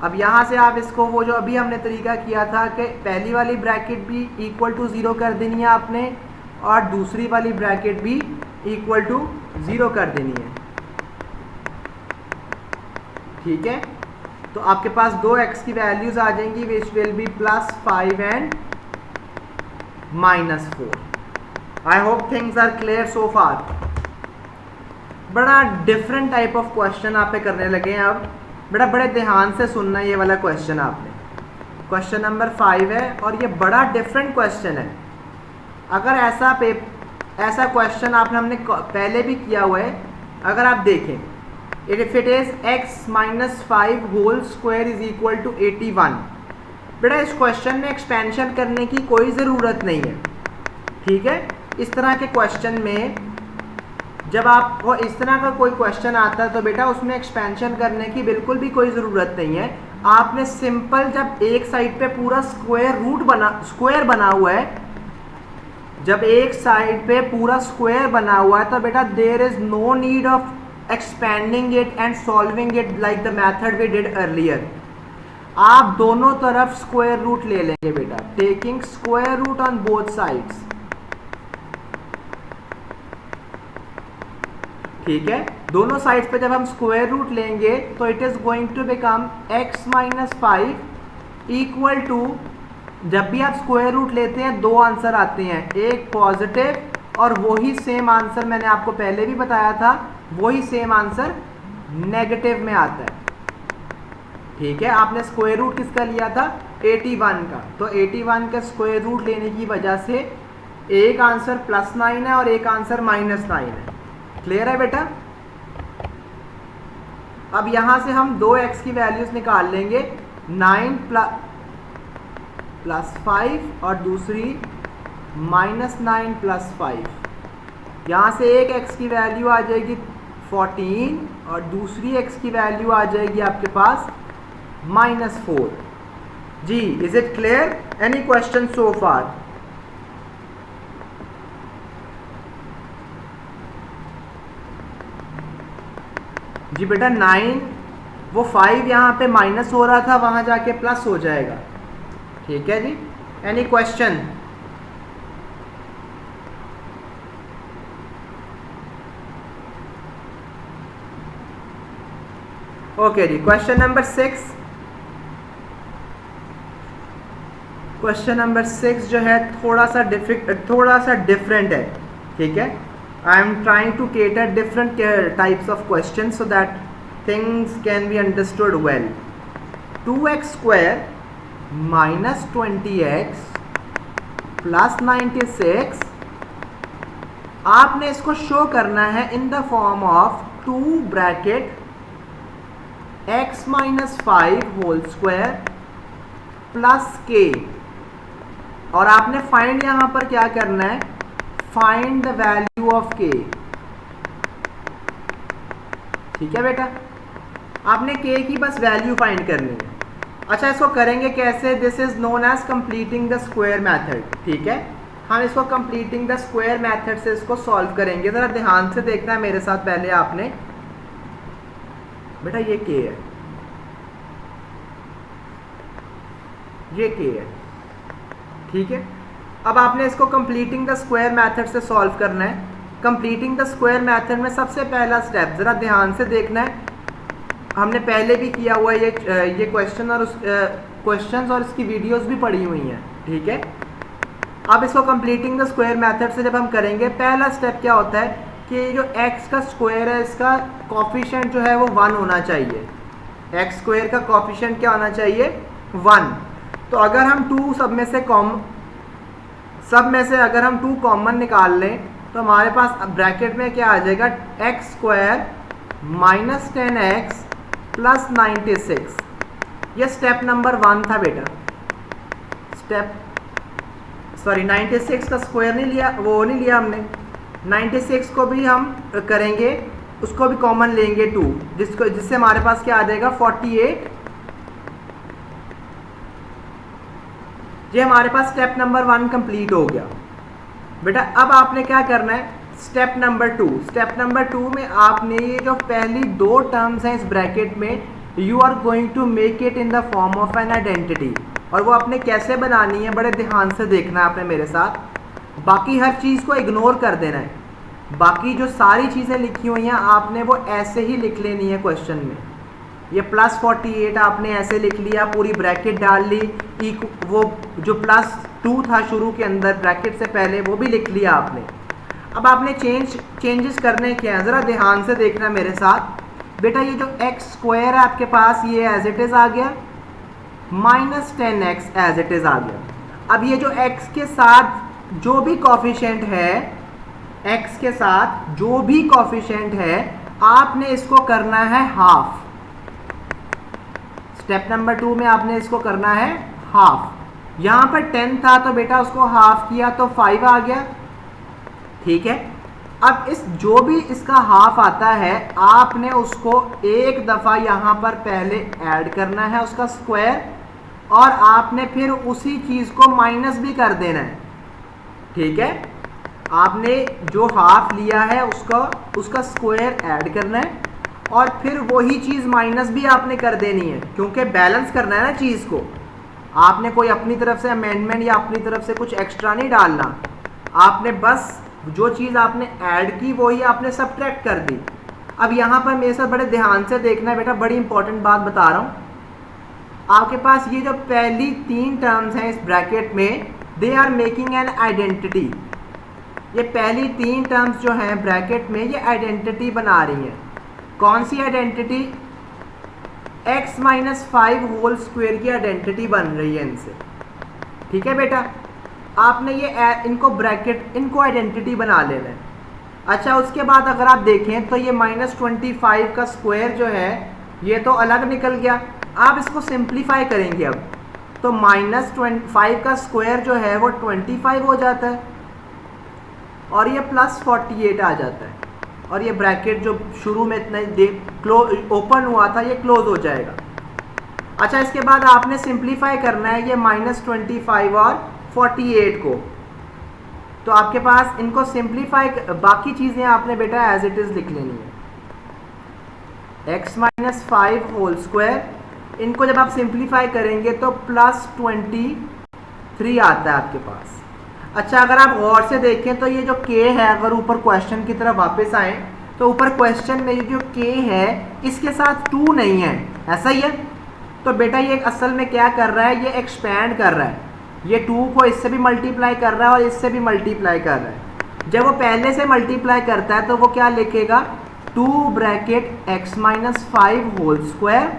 अब यहाँ से आप इसको, वो जो अभी हमने तरीका किया था कि पहली वाली ब्रैकेट भी = 0 कर देनी है आपने, और दूसरी वाली ब्रैकेट भी = 0 कर देनी है. ठीक है, तो आपके पास दो x की वैल्यूज आ जाएंगी which will be +5 and -4। I hope things are clear so far. बड़ा डिफरेंट टाइप ऑफ क्वेश्चन आप पे करने लगे हैं अब। बेटा बड़े ध्यान से सुनना ये वाला क्वेश्चन आपने। क्वेश्चन नंबर 5 है और ये बड़ा डिफरेंट क्वेश्चन है। अगर ऐसा क्वेश्चन हमने पहले भी किया हुआ है। अगर आप देखें, if it is x - 5 whole square is equal to 81। बेटा इस क्वेश्चन में एक्सपेंशन करने की कोई ज़रूरत नहीं है, ठीक है। इस तरह के क्वेश्चन में जब आपको इस तरह का कोई क्वेश्चन आता है तो बेटा उसमें एक्सपेंशन करने की बिल्कुल भी कोई ज़रूरत नहीं है। आपने सिंपल जब एक साइड पे पूरा स्क्वायर बना हुआ है, जब एक साइड पे पूरा स्क्वायर बना हुआ है तो बेटा there is no need of expanding it and solving it like the method we did earlier. आप दोनों तरफ स्क्वायर रूट ले लेंगे बेटा, taking square root on both sides, ठीक है। दोनों साइड्स पे जब हम स्क्वायर रूट लेंगे तो it is going to become x - 5 equal to, जब भी आप स्क्वायर रूट लेते हैं दो आंसर आते हैं, एक पॉजिटिव और वही सेम आंसर मैंने आपको पहले भी बताया था, वही सेम आंसर नेगेटिव में आता है, ठीक है। आपने स्क्वायर रूट किसका लिया था? 81 का। तो 81 का स्क्वायर रूट लेने की वजह से एक आंसर +9 है और एक आंसर -9 है। क्लियर है बेटा? अब यहां से हम दो x की वैल्यूज निकाल लेंगे, 9 + 5 और दूसरी -9 + 5। यहां से एक x की वैल्यू आ जाएगी 14 और दूसरी x की वैल्यू आ जाएगी आपके पास -4। जी, is it clear? Any question so far? जी बेटा 9, वो 5 यहाँ पे माइनस हो रहा था, वहाँ जाके प्लस हो जाएगा, ठीक है जी। Any question? ओके जी, क्वेश्चन नंबर 6। क्वेश्चन नंबर 6 जो है थोड़ा सा डिफरेंट है, ठीक है। I am trying to cater different types of questions so that things can be understood well. 2x square minus 20x plus 96, आपने इसको शो करना है in the form of 2 bracket x - 5 whole square plus k, और आपने find यहां पर क्या करना है? Find the value of k, ठीक है बेटा। आपने k की बस वैल्यू फाइंड करनी है। अच्छा, इसको करेंगे कैसे? This is known as completing the square method, ठीक है। हम इसको कंप्लीटिंग द स्क्वायर मेथड से इसको सॉल्व करेंगे। जरा ध्यान से देखना है मेरे साथ। पहले आपने बेटा ये k है, ये k है, ठीक है। अब आपने इसको कंप्लीटिंग द स्क्वायर मेथड से सॉल्व करना है। कंप्लीटिंग द स्क्वायर मेथड में सबसे पहला स्टेप जरा ध्यान से देखना है, हमने पहले भी किया हुआ है ये क्वेश्चन और क्वेश्चंस और इसकी वीडियोस भी पड़ी हुई हैं, ठीक है। अब इसको कंप्लीटिंग द स्क्वायर मेथड से जब हम करेंगे, पहला स्टेप क्या होता है कि जो x का स्क्वायर है इसका कोफिशिएंट जो है वो 1 होना चाहिए। x स्क्वायर का कोफिशिएंट क्या होना चाहिए? 1। तो अगर हम 2 सब में से अगर हम 2 कॉमन निकाल लें तो हमारे पास ब्रैकेट में क्या आ जाएगा? x square minus 10x plus 96। ये स्टेप नंबर 1 था बेटा। 96 का स्क्वायर नहीं लिया, वो नहीं लिया हमने। 96 को भी हम करेंगे, उसको भी कॉमन लेंगे 2, जिससे हमारे पास क्या आ जाएगा? 48। ये हमारे पास स्टेप नंबर 1 कंप्लीट हो गया बेटा। अब आपने क्या करना है? Step number 2। स्टेप नंबर 2 में आपने ये जो पहली 2 टर्म्स हैं इस ब्रैकेट में, you are going to make it in the form of an identity. और वो आपने कैसे बनानी है, बड़े ध्यान से देखना है आपने मेरे साथ। बाकी हर चीज़ को इग्नोर कर देना है। बाकी जो सारी चीज़ें लिखी हुई हैं आपने वो ऐसे ही लिख लेनी है क्वेश्चन में, ये प्लस 48 आपने ऐसे लिख लिया, पूरी ब्रैकेट डाल ली, वो जो प्लस 2 था शुरू के अंदर ब्रैकेट से पहले वो भी लिख लिया आपने। अब आपने चेंजेस करने के हैं, ज़रा ध्यान से देखना मेरे साथ बेटा। ये जो एक्स स्क्वायर है आपके पास ये एज इट इज़ आ गया, -10x एज इट इज़ आ गया। अब ये जो x के साथ जो भी कॉफिशेंट है, x के साथ जो भी कॉफिशेंट है आपने इसको करना है हाफ। स्टेप नंबर 2 में आपने इसको करना है हाफ। यहाँ पर 10 था तो बेटा उसको हाफ किया तो 5 आ गया, ठीक है। अब इस जो भी इसका हाफ आता है आपने उसको एक दफ़ा यहाँ पर पहले ऐड करना है उसका स्क्वायर, और आपने फिर उसी चीज़ को माइनस भी कर देना है, ठीक है। आपने जो हाफ लिया है उसका स्क्वायर ऐड करना है और फिर वही चीज़ माइनस भी आपने कर देनी है, क्योंकि बैलेंस करना है ना चीज़ को। आपने कोई अपनी तरफ से अमेंडमेंट या अपनी तरफ से कुछ एक्स्ट्रा नहीं डालना, आपने बस जो चीज़ आपने ऐड की वही आपने सब्ट्रैक्ट कर दी। अब यहाँ पर मेरे साथ बड़े ध्यान से देखना है बेटा, बड़ी इंपॉर्टेंट बात बता रहा हूँ। आपके पास ये जो पहली 3 टर्म्स हैं इस ब्रैकेट में, they are making an identity. ये पहली 3 टर्म्स जो हैं ब्रैकेट में ये आइडेंटिटी बना रही हैं। कौन सी आइडेंटिटी? x - 5 होल स्क्वायर की आइडेंटिटी बन रही है इनसे, ठीक है बेटा। आपने ये इनको ब्रैकेट इनको आइडेंटिटी बना लेना है। अच्छा, उसके बाद अगर आप देखें तो ये -25 का स्क्वायर जो है ये तो अलग निकल गया। आप इसको सिंप्लीफाई करेंगे अब तो -25 का स्क्वायर जो है वो 25 हो जाता है और ये +48 आ जाता है, और ये ब्रैकेट जो शुरू में इतना ओपन हुआ था ये क्लोज हो जाएगा। अच्छा, इसके बाद आपने सिंप्लीफाई करना है ये -25 और 48 को, तो आपके पास इनको सिंप्लीफाई, बाकी चीज़ें आपने बेटा एज इट इज़ लिख लेनी है। x - 5 होल स्क्वायर, इनको जब आप सिंप्लीफाई करेंगे तो +23 आता है आपके पास। अच्छा, अगर आप गौर से देखें तो ये जो k है, अगर ऊपर क्वेश्चन की तरफ वापस आए तो ऊपर क्वेश्चन में ये जो k है इसके साथ 2 नहीं है, ऐसा ही है। तो बेटा ये असल में क्या कर रहा है, ये एक्सपैंड कर रहा है, ये 2 को इससे भी मल्टीप्लाई कर रहा है और इससे भी मल्टीप्लाई कर रहा है। जब वो पहले से मल्टीप्लाई करता है तो वो क्या लिखेगा, 2 ब्रैकेट x - 5 होल स्क्वायर,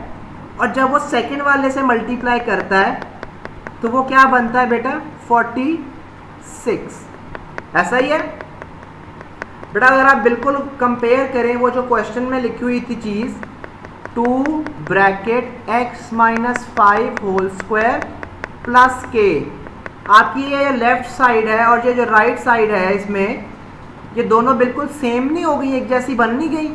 और जब वो सेकेंड वाले से मल्टीप्लाई करता है तो वो क्या बनता है बेटा, 46, ऐसा ही है बेटा। अगर आप बिल्कुल कंपेयर करें वो जो क्वेश्चन में लिखी हुई थी चीज़, 2 bracket x - 5 whole square plus k, आपकी ये लेफ्ट साइड है और ये जो राइट साइड है इसमें ये दोनों बिल्कुल सेम नहीं हो गई, एक जैसी बन नहीं गई।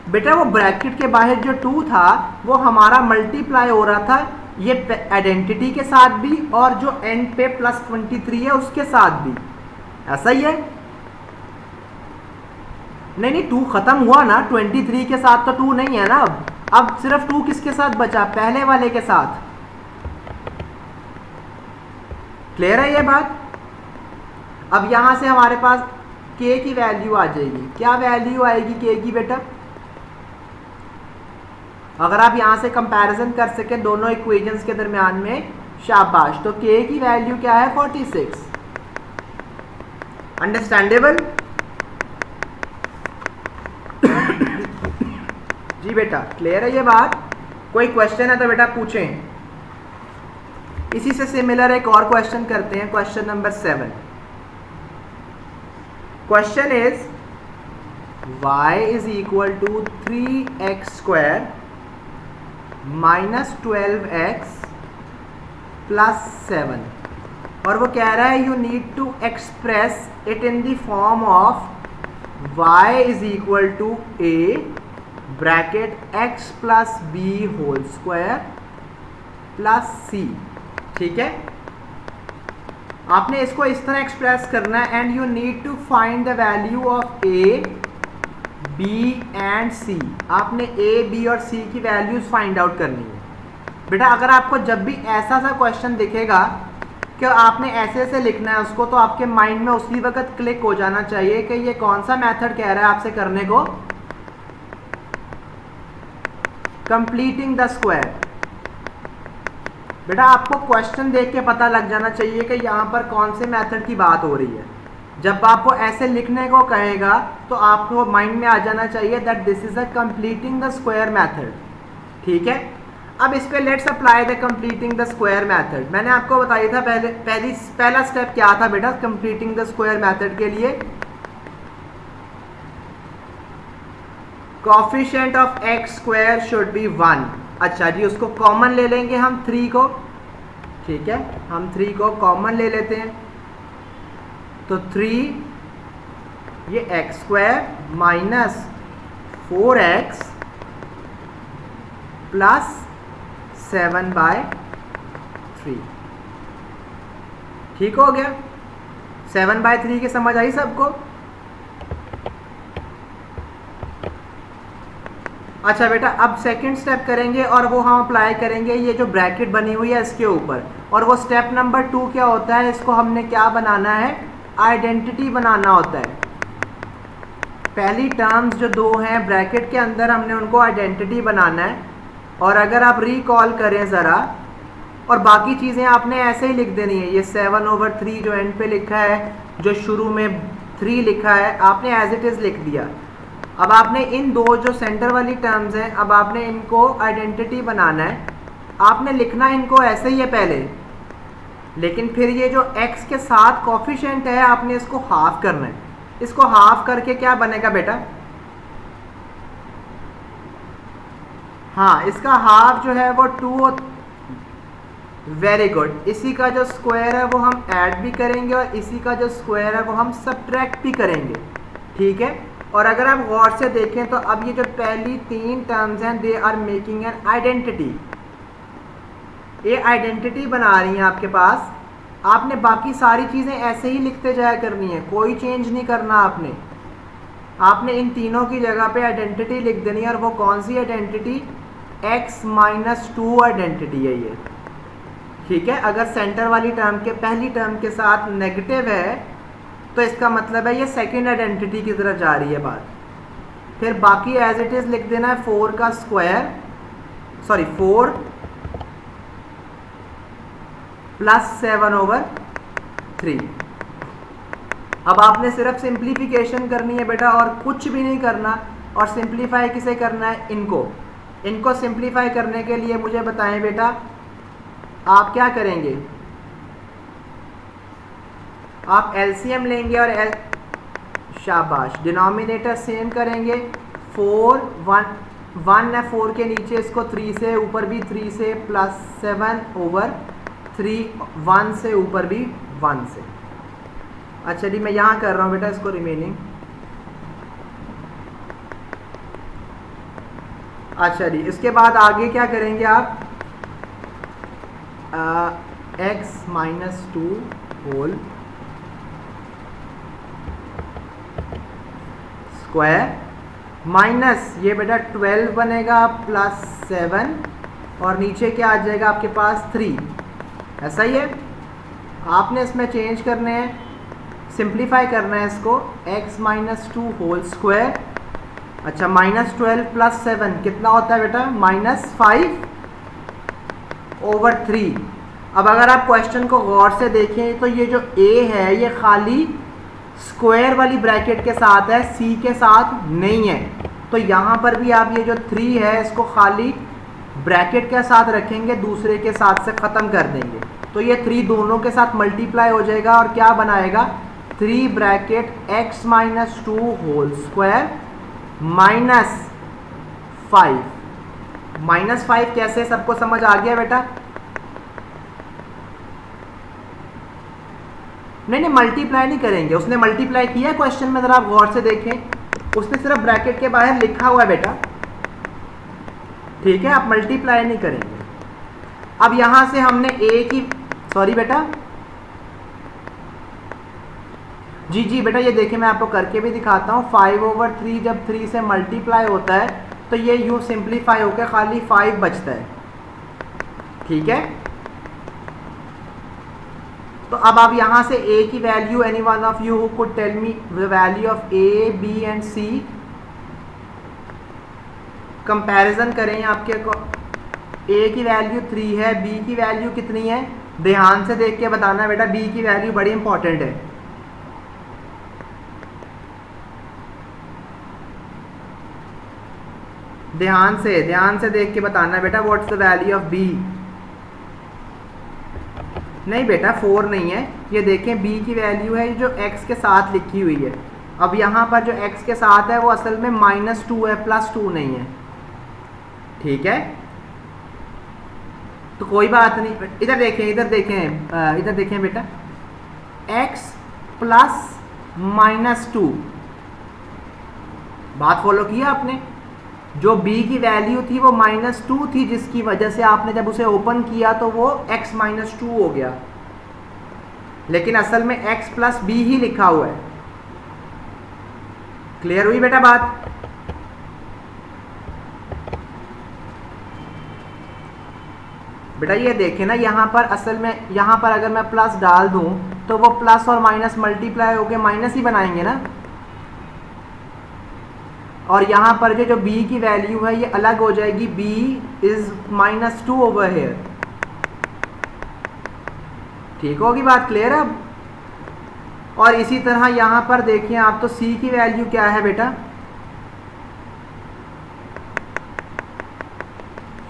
बेटा वो ब्रैकेट के बाहर जो 2 था वो हमारा मल्टीप्लाई हो रहा था ये आइडेंटिटी के साथ भी और जो एंड पे +23 है उसके साथ भी, ऐसा ही है। नहीं, 2 खत्म हुआ ना, 23 के साथ तो 2 नहीं है ना। अब सिर्फ 2 किसके साथ बचा, पहले वाले के साथ। क्लियर है ये बात। अब यहां से हमारे पास k की वैल्यू आ जाएगी। क्या वैल्यू आएगी k की बेटा, अगर आप यहां से कंपैरिजन कर सके दोनों इक्वेशंस के दरमियान में, शाबाश, तो k की वैल्यू क्या है, 46। अंडरस्टैंडेबल जी बेटा, क्लियर है ये बात। कोई क्वेश्चन है तो बेटा पूछें। इसी से सिमिलर एक और क्वेश्चन करते हैं, question number 7। Question is y is equal to 3x² - 12x + 7, और वो कह रहा है you need to express it in the form of y is equal to a bracket x + b whole square plus c, ठीक है। आपने इसको इस तरह एक्सप्रेस करना है, and you need to find the value of a, b and c। आपने a, b और c की वैल्यूज फाइंड आउट करनी है बेटा। अगर आपको जब भी ऐसा सा क्वेश्चन दिखेगा कि आपने ऐसे ऐसे लिखना है उसको, तो आपके माइंड में उसी वक्त क्लिक हो जाना चाहिए कि ये कौन सा मेथड कह रहा है आपसे करने को, कंप्लीटिंग द स्क्वायर। बेटा आपको क्वेश्चन देख के पता लग जाना चाहिए कि यहाँ पर कौन से मेथड की बात हो रही है। जब आपको ऐसे लिखने को कहेगा तो आपको माइंड में आ जाना चाहिए that this is a completing the square method. ठीक है, अब इस पे let's apply the completing the square method. मैंने आपको बताया था पहला स्टेप क्या था बेटा कंप्लीटिंग द स्क्वायर मेथड के लिए, coefficient of x square should be 1। अच्छा जी, उसको कॉमन ले लेंगे हम 3 को। ठीक है, हम 3 को कॉमन ले लेते हैं, तो 3 ये x square minus 4x plus 7/3। ठीक हो गया, 7/3 की समझ आई सबको? अच्छा बेटा, अब सेकंड स्टेप करेंगे और वो हम अप्लाई करेंगे ये जो ब्रैकेट बनी हुई है इसके ऊपर। और वो स्टेप नंबर 2 क्या होता है, इसको हमने क्या बनाना है, आइडेंटिटी बनाना होता है। पहली टर्म्स जो दो हैं ब्रैकेट के अंदर हमने उनको आइडेंटिटी बनाना है। और अगर आप रिकॉल करें ज़रा, और बाकी चीज़ें आपने ऐसे ही लिख देनी है। ये 7/3 जो एंड पे लिखा है, जो शुरू में 3 लिखा है, आपने एज इट इज़ लिख दिया। अब आपने इन दो जो सेंटर वाली टर्म्स हैं, अब आपने इनको आइडेंटिटी बनाना है। आपने लिखना इनको ऐसे ही है पहले, लेकिन फिर ये जो x के साथ कोएफिशिएंट है आपने इसको हाफ करना है। इसको हाफ करके क्या बनेगा बेटा, हाँ इसका हाफ जो है वो 2। वेरी गुड, इसी का जो स्क्वायर है वो हम ऐड भी करेंगे और इसी का जो स्क्वायर है वो हम सब्ट्रैक्ट भी करेंगे। ठीक है, और अगर आप गौर से देखें तो अब ये जो पहली 3 टर्म्स हैं they are making an identity. ये आइडेंटिटी बना रही हैं आपके पास। आपने बाकी सारी चीज़ें ऐसे ही लिखते जाया करनी है, कोई चेंज नहीं करना आपने। आपने इन तीनों की जगह पे आइडेंटिटी लिख देनी है। और वो कौन सी आइडेंटिटी, x-2 आइडेंटिटी है ये। ठीक है, अगर सेंटर वाली टर्म के पहली टर्म के साथ नेगेटिव है तो इसका मतलब है ये सेकेंड आइडेंटिटी की तरफ जा रही है बात। फिर बाकी एज इट इज़ लिख देना है 4 का स्क्वायर, सॉरी 4 प्लस 7/3। अब आपने सिर्फ सिंप्लीफिकेशन करनी है बेटा और कुछ भी नहीं करना। और सिंप्लीफाई किसे करना है, इनको सिंप्लीफाई करने के लिए मुझे बताएं बेटा आप क्या करेंगे। आप एलसीएम लेंगे और शाबाश, डिनोमिनेटर सेम करेंगे। 4 1 है 4 के नीचे, इसको 3 से ऊपर भी 3 से, प्लस 7/3 1 से ऊपर भी 1 से। अच्छा जी, मैं यहाँ कर रहा हूँ बेटा इसको रिमेनिंग। अच्छा जी, इसके बाद आगे क्या करेंगे आप, x-2 होल स्क्वायर माइनस ये बेटा 12 बनेगा प्लस 7 और नीचे क्या आ जाएगा आपके पास 3। ऐसा ही है, आपने इसमें चेंज करने हैं, सिंप्लीफाई करना है इसको। x-2 होल स्क्वायर, अच्छा -12 प्लस 7 कितना होता है बेटा, -5/3। अब अगर आप क्वेश्चन को गौर से देखें तो ये जो a है ये खाली स्क्वायर वाली ब्रैकेट के साथ है, c के साथ नहीं है। तो यहाँ पर भी आप ये जो 3 है इसको खाली ब्रैकेट के साथ रखेंगे, दूसरे के साथ से ख़त्म कर देंगे। तो ये 3 दोनों के साथ मल्टीप्लाई हो जाएगा और क्या बनाएगा, 3 ब्रैकेट x-2 होल स्क्वायर -5। -5 कैसे, सबको समझ आ गया बेटा? नहीं मल्टीप्लाई नहीं करेंगे, उसने मल्टीप्लाई किया है क्वेश्चन में, ज़रा आप गौर से देखें, उसने सिर्फ ब्रैकेट के बाहर लिखा हुआ है बेटा। ठीक है, आप मल्टीप्लाई नहीं करेंगे। अब यहां से हमने a की, सॉरी बेटा, जी बेटा ये देखिए मैं आपको करके भी दिखाता हूँ। 5/3 जब 3 से मल्टीप्लाई होता है तो ये यूँ सिंप्लीफाई होकर खाली 5 बचता है। ठीक है, तो अब आप यहाँ से a की value, any one of you who could tell me the value of a, b and c, comparison करें। आपके a की वैल्यू 3 है, b की वैल्यू कितनी है, ध्यान से देख के बताना है बेटा, b की वैल्यू बड़ी इंपॉर्टेंट है। ध्यान से देख के बताना है बेटा, what's the value of b। नहीं बेटा 4 नहीं है, ये देखें b की वैल्यू है जो x के साथ लिखी हुई है। अब यहाँ पर जो x के साथ है वो असल में -2 है, +2 नहीं है, ठीक है। तो कोई बात नहीं, इधर देखें बेटा, x + -2, बात फॉलो किया आपने। जो b की वैल्यू थी वो -2 थी, जिसकी वजह से आपने जब उसे ओपन किया तो वो x - 2 हो गया, लेकिन असल में x + b ही लिखा हुआ है। क्लियर हुई बेटा बात? बेटा ये देखें ना, यहाँ पर असल में यहाँ पर अगर मैं प्लस डाल दूं तो वो प्लस और माइनस मल्टीप्लाई होके माइनस ही बनाएंगे ना। और यहाँ पर जो b की वैल्यू है ये अलग हो जाएगी, b इज -2 ओवर हेयर। ठीक होगी बात? क्लियर है अब? और इसी तरह यहाँ पर देखिए आप, तो c की वैल्यू क्या है बेटा?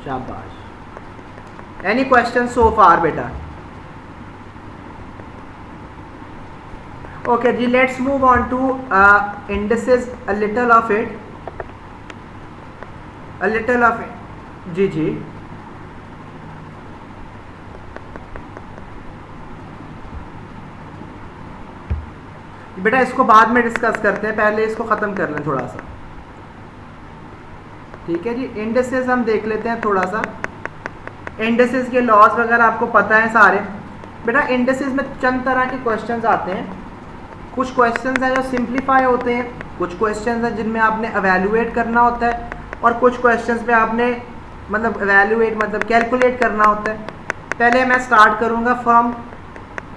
शाबाश। एनी क्वेश्चन सो फार बेटा? ओके जी, let's move on to indices, a little of it, जी जी। बेटा इसको बाद में डिस्कस करते हैं, पहले इसको ख़त्म कर लें थोड़ा सा, ठीक है जी। इंडिसेस हम देख लेते हैं थोड़ा सा। इंडिसेस के लॉज वगैरह आपको पता है सारे। बेटा इंडिसेस में चंद तरह के क्वेश्चंस आते हैं। कुछ क्वेश्चंस हैं जो सिंप्लीफाई होते हैं, कुछ क्वेश्चंस हैं जिनमें आपने एवेल्युएट करना होता है, और कुछ क्वेश्चंस पे आपने मतलब एवेल्युएट मतलब कैलकुलेट करना होता है। पहले मैं स्टार्ट करूंगा फ्रॉम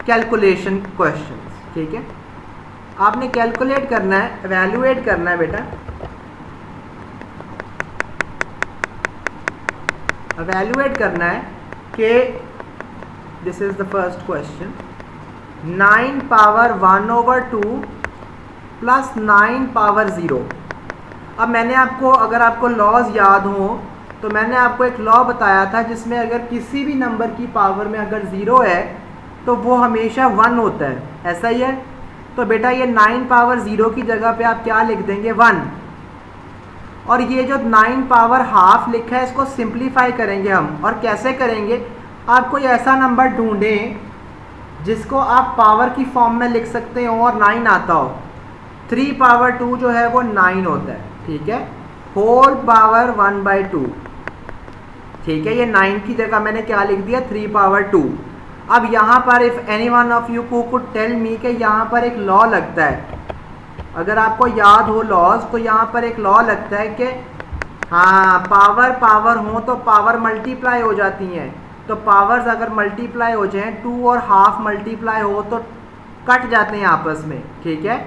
कैलकुलेशन क्वेश्चंस, ठीक है। आपने कैलकुलेट करना है, एवेल्युएट करना है बेटा। एवेल्युएट करना है कि this is the first question, 9 power 1/2 plus 9 power 0। अब मैंने आपको, अगर आपको लॉज याद हो तो मैंने आपको एक लॉ बताया था जिसमें अगर किसी भी नंबर की पावर में अगर 0 है तो वो हमेशा 1 होता है, ऐसा ही है। तो बेटा ये 9 पावर 0 की जगह पे आप क्या लिख देंगे? 1। और ये जो 9 पावर हाफ लिखा है इसको सिंप्लीफाई करेंगे हम। और कैसे करेंगे? आप कोई ऐसा नंबर ढूंढें जिसको आप पावर की फॉर्म में लिख सकते हो और 9 आता हो। 3 पावर 2 जो है वो 9 होता है, ठीक है। होल पावर 1/2, ठीक है। ये 9 की जगह मैंने क्या लिख दिया? 3 पावर 2। अब यहाँ पर if any one of you could tell me कि यहाँ पर एक लॉ लगता है, अगर आपको याद हो लॉज, तो यहाँ पर एक लॉ लगता है कि हाँ पावर हो तो पावर मल्टीप्लाई हो जाती हैं। तो पावर्स अगर मल्टीप्लाई हो जाएं, 2 और हाफ मल्टीप्लाई हो तो कट जाते हैं आपस में, ठीक है।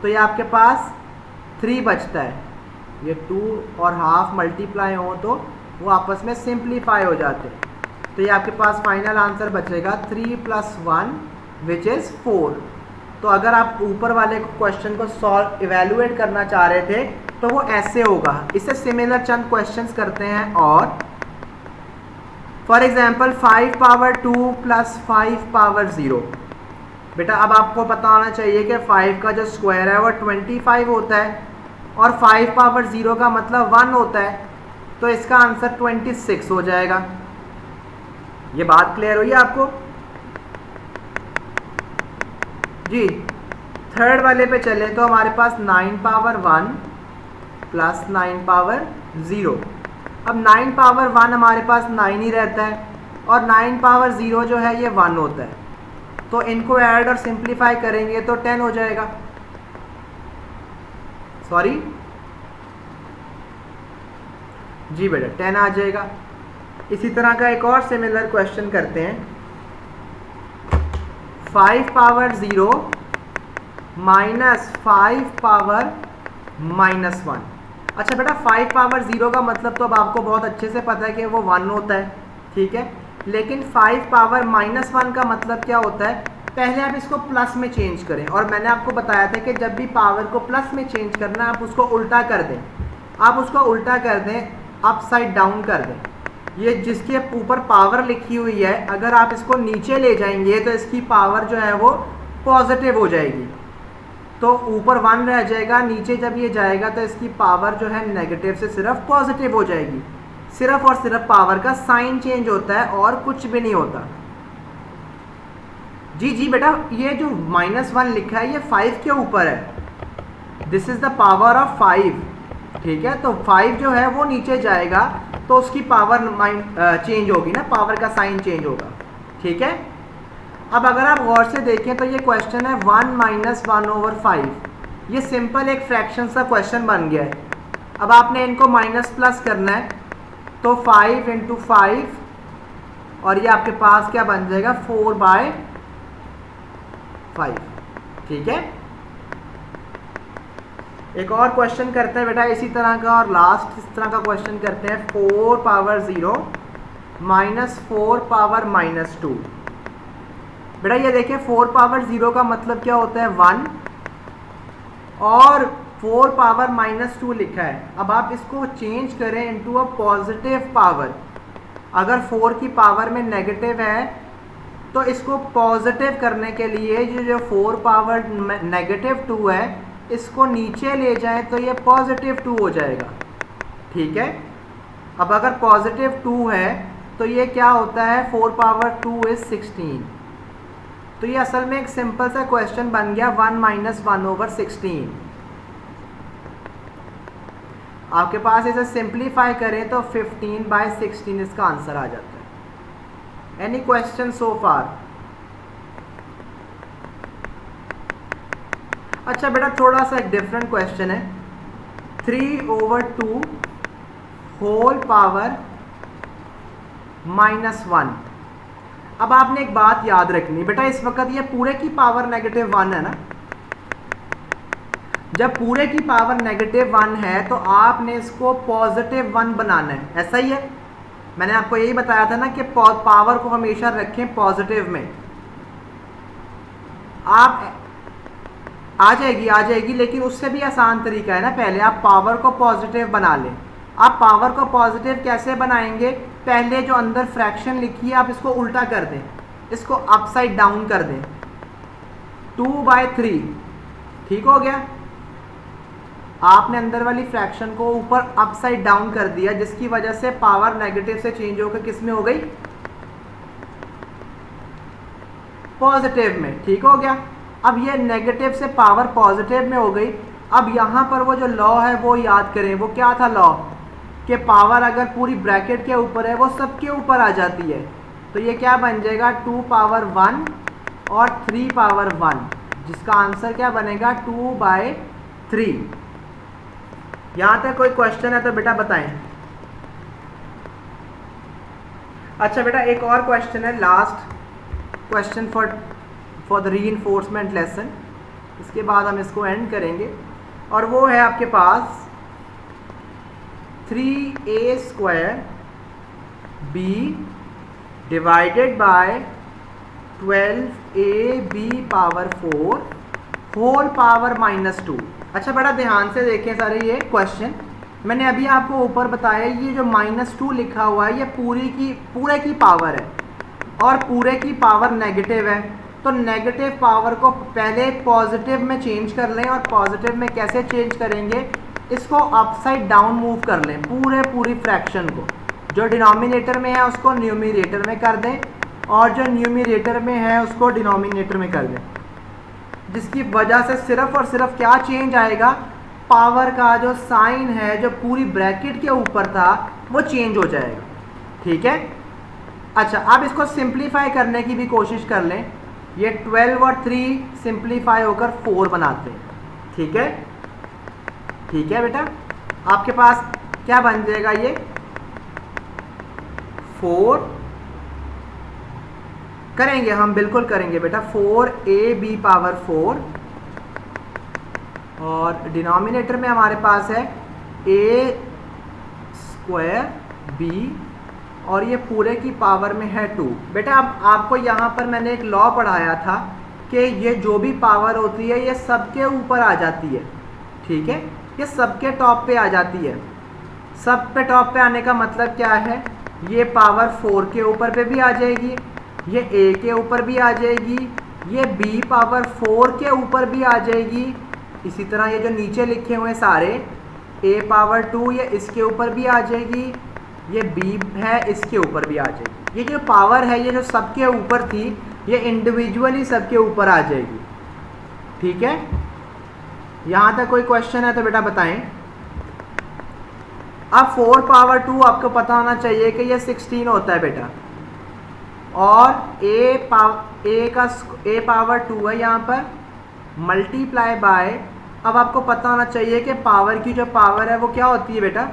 तो ये आपके पास 3 बचता है। ये 2 और हाफ मल्टीप्लाई हो तो वो आपस में सिंप्लीफाई हो जाते हैं। तो ये आपके पास फाइनल आंसर बचेगा 3 + 1 विच इज़ 4। तो अगर आप ऊपर वाले क्वेश्चन को सॉल्व इवेल्युएट करना चाह रहे थे तो वो ऐसे होगा। इससे सिमिलर चंद क्वेश्चंस करते हैं। और for example 5 power 2 plus 5 power 0। बेटा अब आपको पता होना चाहिए कि 5 का जो स्क्वायर है वो 25 होता है और 5 पावर 0 का मतलब 1 होता है, तो इसका आंसर 26 हो जाएगा। ये बात क्लियर हुई आपको जी? थर्ड वाले पे चले तो हमारे पास 9 पावर 1 प्लस 9 पावर 0। अब 9 पावर 1 हमारे पास 9 ही रहता है और 9 पावर 0 जो है ये 1 होता है। तो इनको ऐड और सिंप्लीफाई करेंगे तो 10 हो जाएगा। सॉरी जी बेटा 10 आ जाएगा। इसी तरह का एक और सिमिलर क्वेश्चन करते हैं। 5 पावर 0 माइनस 5 पावर माइनस 1। अच्छा बेटा 5 पावर 0 का मतलब तो अब आपको बहुत अच्छे से पता है कि वो 1 होता है, ठीक है। लेकिन 5 पावर माइनस 1 का मतलब क्या होता है, पहले आप इसको प्लस में चेंज करें, और मैंने आपको बताया था कि जब भी पावर को प्लस में चेंज करना है आप उसको उल्टा कर दें, आप उसको उल्टा कर दें, अपसाइड डाउन कर दें। ये जिसके ऊपर पावर लिखी हुई है अगर आप इसको नीचे ले जाएंगे तो इसकी पावर जो है वो पॉजिटिव हो जाएगी, तो ऊपर 1 रह जाएगा, नीचे जब ये जाएगा तो इसकी पावर जो है नेगेटिव से सिर्फ पॉजिटिव हो जाएगी। सिर्फ और सिर्फ पावर का साइन चेंज होता है और कुछ भी नहीं होता। जी जी बेटा, ये जो -1 लिखा है ये 5 के ऊपर है, this is the power of 5, ठीक है। तो 5 जो है वो नीचे जाएगा तो उसकी पावर चेंज होगी ना, पावर का साइन चेंज होगा, ठीक है। अब अगर आप गौर से देखें तो ये क्वेश्चन है 1 माइनस 1/5, ये सिंपल एक फ्रैक्शन सा क्वेश्चन बन गया है। अब आपने इनको माइनस प्लस करना है, तो 5 × 5 और ये आपके पास क्या बन जाएगा 4/5, ठीक है। एक और क्वेश्चन करते हैं बेटा इसी तरह का, और लास्ट इस तरह का क्वेश्चन करते हैं 4 पावर 0 माइनस 4 पावर -2। बेटा ये देखिए 4 पावर 0 का मतलब क्या होता है 1, और 4 पावर -2 लिखा है। अब आप इसको चेंज करें इनटू अ पॉजिटिव पावर। अगर 4 की पावर में नेगेटिव है तो इसको पॉजिटिव करने के लिए जो 4 पावर -2 है इसको नीचे ले जाएं तो ये +2 हो जाएगा, ठीक है। अब अगर +2 है तो ये क्या होता है 4 पावर 2 इज 16। तो ये असल में एक सिंपल सा क्वेश्चन बन गया 1 माइनस 1/16। आपके पास इसे सिंप्लीफाई करें तो 15/16 इसका आंसर आ जाता है। एनी क्वेश्चन सो फार? अच्छा बेटा थोड़ा सा एक डिफरेंट क्वेश्चन है, 3/2 होल पावर -1। अब आपने एक बात याद रखनी बेटा, इस वक्त ये पूरे की पावर -1 है ना, जब पूरे की पावर -1 है तो आपने इसको +1 बनाना है, ऐसा ही है। मैंने आपको यही बताया था ना कि पावर को हमेशा रखें पॉजिटिव में। आप आ जाएगी, लेकिन उससे भी आसान तरीका है ना, पहले आप पावर को पॉजिटिव बना लें। आप पावर को पॉजिटिव कैसे बनाएंगे, पहले जो अंदर फ्रैक्शन लिखी है आप इसको उल्टा कर दें, इसको अपसाइड डाउन कर दें, 2/3, ठीक हो गया। आपने अंदर वाली फ्रैक्शन को ऊपर अपसाइड डाउन कर दिया, जिसकी वजह से पावर नेगेटिव से चेंज होकर किस में हो गई, पॉजिटिव में, ठीक हो गया। अब ये नेगेटिव से पावर पॉजिटिव में हो गई। अब यहाँ पर वो जो लॉ है वो याद करें, वो क्या था लॉ, कि पावर अगर पूरी ब्रैकेट के ऊपर है वो सबके ऊपर आ जाती है। तो ये क्या बन जाएगा 2 पावर 1 और 3 पावर 1, जिसका आंसर क्या बनेगा 2/3। यहाँ तक कोई क्वेश्चन है तो बेटा बताएं। अच्छा बेटा एक और क्वेश्चन है, last question for the reinforcement lesson, इसके बाद हम इसको एंड करेंगे, और वो है आपके पास 3a² b divided by 12ab power 4 whole power -2। अच्छा बड़ा ध्यान से देखें सारे ये क्वेश्चन, मैंने अभी आपको ऊपर बताया ये जो -2 लिखा हुआ है ये पूरे की पावर है, और पूरे की पावर नेगेटिव है। तो नेगेटिव पावर को पहले पॉजिटिव में चेंज कर लें, और पॉजिटिव में कैसे चेंज करेंगे, इसको अपसाइड डाउन मूव कर लें, पूरी फ्रैक्शन को, जो डिनोमिनेटर में है उसको न्यूमरेटर में कर दें, और जो न्यूमरेटर में है उसको डिनोमिनेटर में कर दें, जिसकी वजह से सिर्फ और सिर्फ क्या चेंज आएगा, पावर का जो साइन है जो पूरी ब्रैकेट के ऊपर था वो चेंज हो जाएगा, ठीक है। अच्छा अब इसको सिंप्लीफाई करने की भी कोशिश कर लें, ये 12 और 3 सिंप्लीफाई होकर 4 बनाते हैं, ठीक है, ठीक है बेटा। आपके पास क्या बन जाएगा, ये 4 करेंगे, हम बिल्कुल करेंगे बेटा। 4ab पावर 4 और डिनोमिनेटर में हमारे पास है a स्क्वायर b और ये पूरे की पावर में है 2। बेटा अब आपको यहाँ पर मैंने एक लॉ पढ़ाया था कि ये जो भी पावर होती है ये सबके ऊपर आ जाती है, ठीक है, ये सबके टॉप पे आ जाती है। सब पे टॉप पे आने का मतलब क्या है, ये पावर 4 के ऊपर पे भी आ जाएगी, ये a के ऊपर भी आ जाएगी, ये b पावर 4 के ऊपर भी आ जाएगी। इसी तरह ये जो नीचे लिखे हुए सारे a पावर 2 ये इसके ऊपर भी आ जाएगी, ये b है इसके ऊपर भी आ जाएगी। ये जो पावर है ये जो सबके ऊपर थी ये इंडिविजुअली सबके ऊपर आ जाएगी, ठीक है। यहाँ तक कोई क्वेश्चन है तो बेटा बताएं। अब 4 पावर 2 आपको पता होना चाहिए कि ये 16 होता है बेटा, और a पावर 2 है यहाँ पर, मल्टीप्लाई बाय, अब आपको पता होना चाहिए कि पावर की जो पावर है वो क्या होती है बेटा,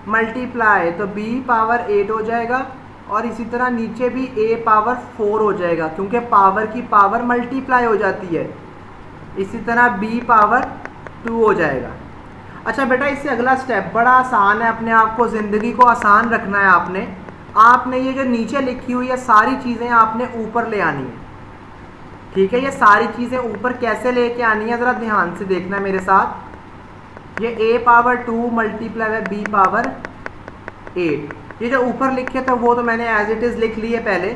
मल्टीप्लाई, तो b पावर 8 हो जाएगा और इसी तरह नीचे भी a पावर 4 हो जाएगा क्योंकि पावर की पावर मल्टीप्लाई हो जाती है। इसी तरह b पावर 2 हो जाएगा। अच्छा बेटा इससे अगला स्टेप बड़ा आसान है, अपने आप को ज़िंदगी को आसान रखना है आपने ये जो नीचे लिखी हुई है सारी चीज़ें आपने ऊपर ले आनी है, ठीक है। ये सारी चीज़ें ऊपर कैसे लेके आनी है ज़रा ध्यान से देखना मेरे साथ। ये a power 2 multiply by b power 8, ये जो ऊपर लिखे थे वो तो मैंने एज इट इज़ लिख लिए पहले।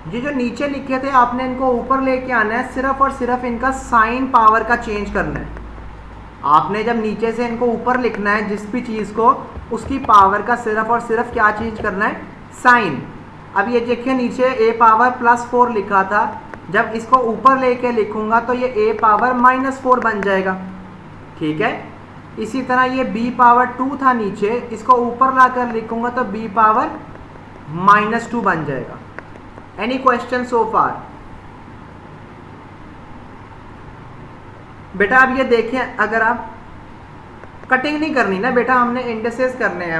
ये जो नीचे लिखे थे आपने इनको ऊपर लेके आना है, सिर्फ और सिर्फ इनका साइन पावर का चेंज करना है। आपने जब नीचे से इनको ऊपर लिखना है जिस भी चीज़ को, उसकी पावर का सिर्फ और सिर्फ क्या चेंज करना है, साइन। अब ये देखिए नीचे a पावर +4 लिखा था, जब इसको ऊपर लेके लिखूंगा तो ये a पावर -4 बन जाएगा, ठीक है। इसी तरह ये b पावर 2 था नीचे, इसको ऊपर लाकर लिखूंगा तो b पावर -2 बन जाएगा। Any question so far? बेटा अब ये देखें, अगर आप कटिंग नहीं करनी ना बेटा, हमने इंडिसेस करने हैं,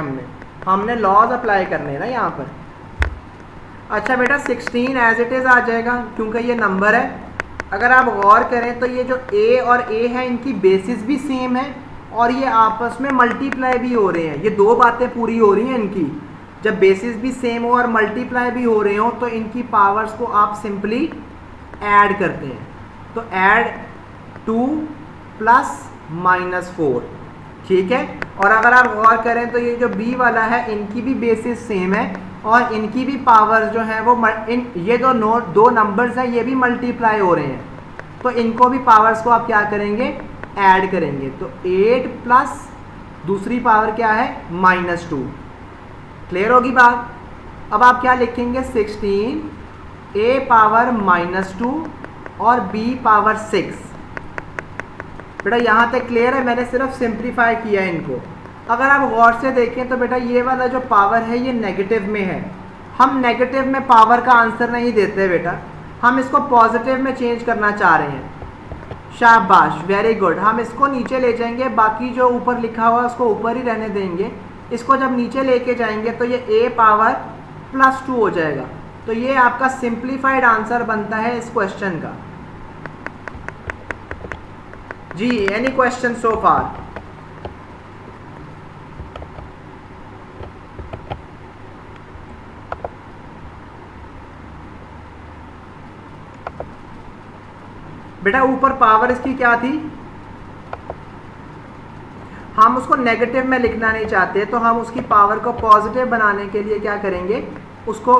हमने लॉज अप्लाई करने हैं ना यहाँ पर। अच्छा बेटा 16 एज इट इज़ आ जाएगा क्योंकि ये नंबर है। अगर आप गौर करें तो ये जो a और a है इनकी बेसिस भी सेम है और ये आपस में मल्टीप्लाई भी हो रहे हैं। ये दो बातें पूरी हो रही हैं इनकी, जब बेसिस भी सेम हो और मल्टीप्लाई भी हो रहे हो तो इनकी पावर्स को आप सिंपली ऐड करते हैं। तो ऐड 2 + -4, ठीक है। और अगर आप गौर करें तो ये जो b वाला है इनकी भी बेसिस सेम है और इनकी भी पावर जो है वो ये दो नंबर्स हैं, ये भी मल्टीप्लाई हो रहे हैं, तो इनको भी पावर्स को आप क्या करेंगे, ऐड करेंगे। तो 8 प्लस दूसरी पावर क्या है, -2। क्लियर होगी बात? अब आप क्या लिखेंगे, 16 a पावर -2 और b पावर 6। बेटा यहाँ तक क्लियर है? मैंने सिर्फ सिंप्लीफाई किया है इनको। अगर आप गौर से देखें तो बेटा ये वाला जो पावर है ये नेगेटिव में है। हम नेगेटिव में पावर का आंसर नहीं देते बेटा, हम इसको पॉजिटिव में चेंज करना चाह रहे हैं। शाबाश, वेरी गुड। हम इसको नीचे ले जाएंगे, बाकी जो ऊपर लिखा हुआ है उसको ऊपर ही रहने देंगे। इसको जब नीचे लेके जाएंगे तो ये a पावर +2 हो जाएगा। तो ये आपका सिंप्लीफाइड आंसर बनता है इस क्वेश्चन का। जी, एनी क्वेश्चन सो फार? बेटा ऊपर पावर इसकी क्या थी, हम उसको नेगेटिव में लिखना नहीं चाहते तो हम उसकी पावर को पॉजिटिव बनाने के लिए क्या करेंगे, उसको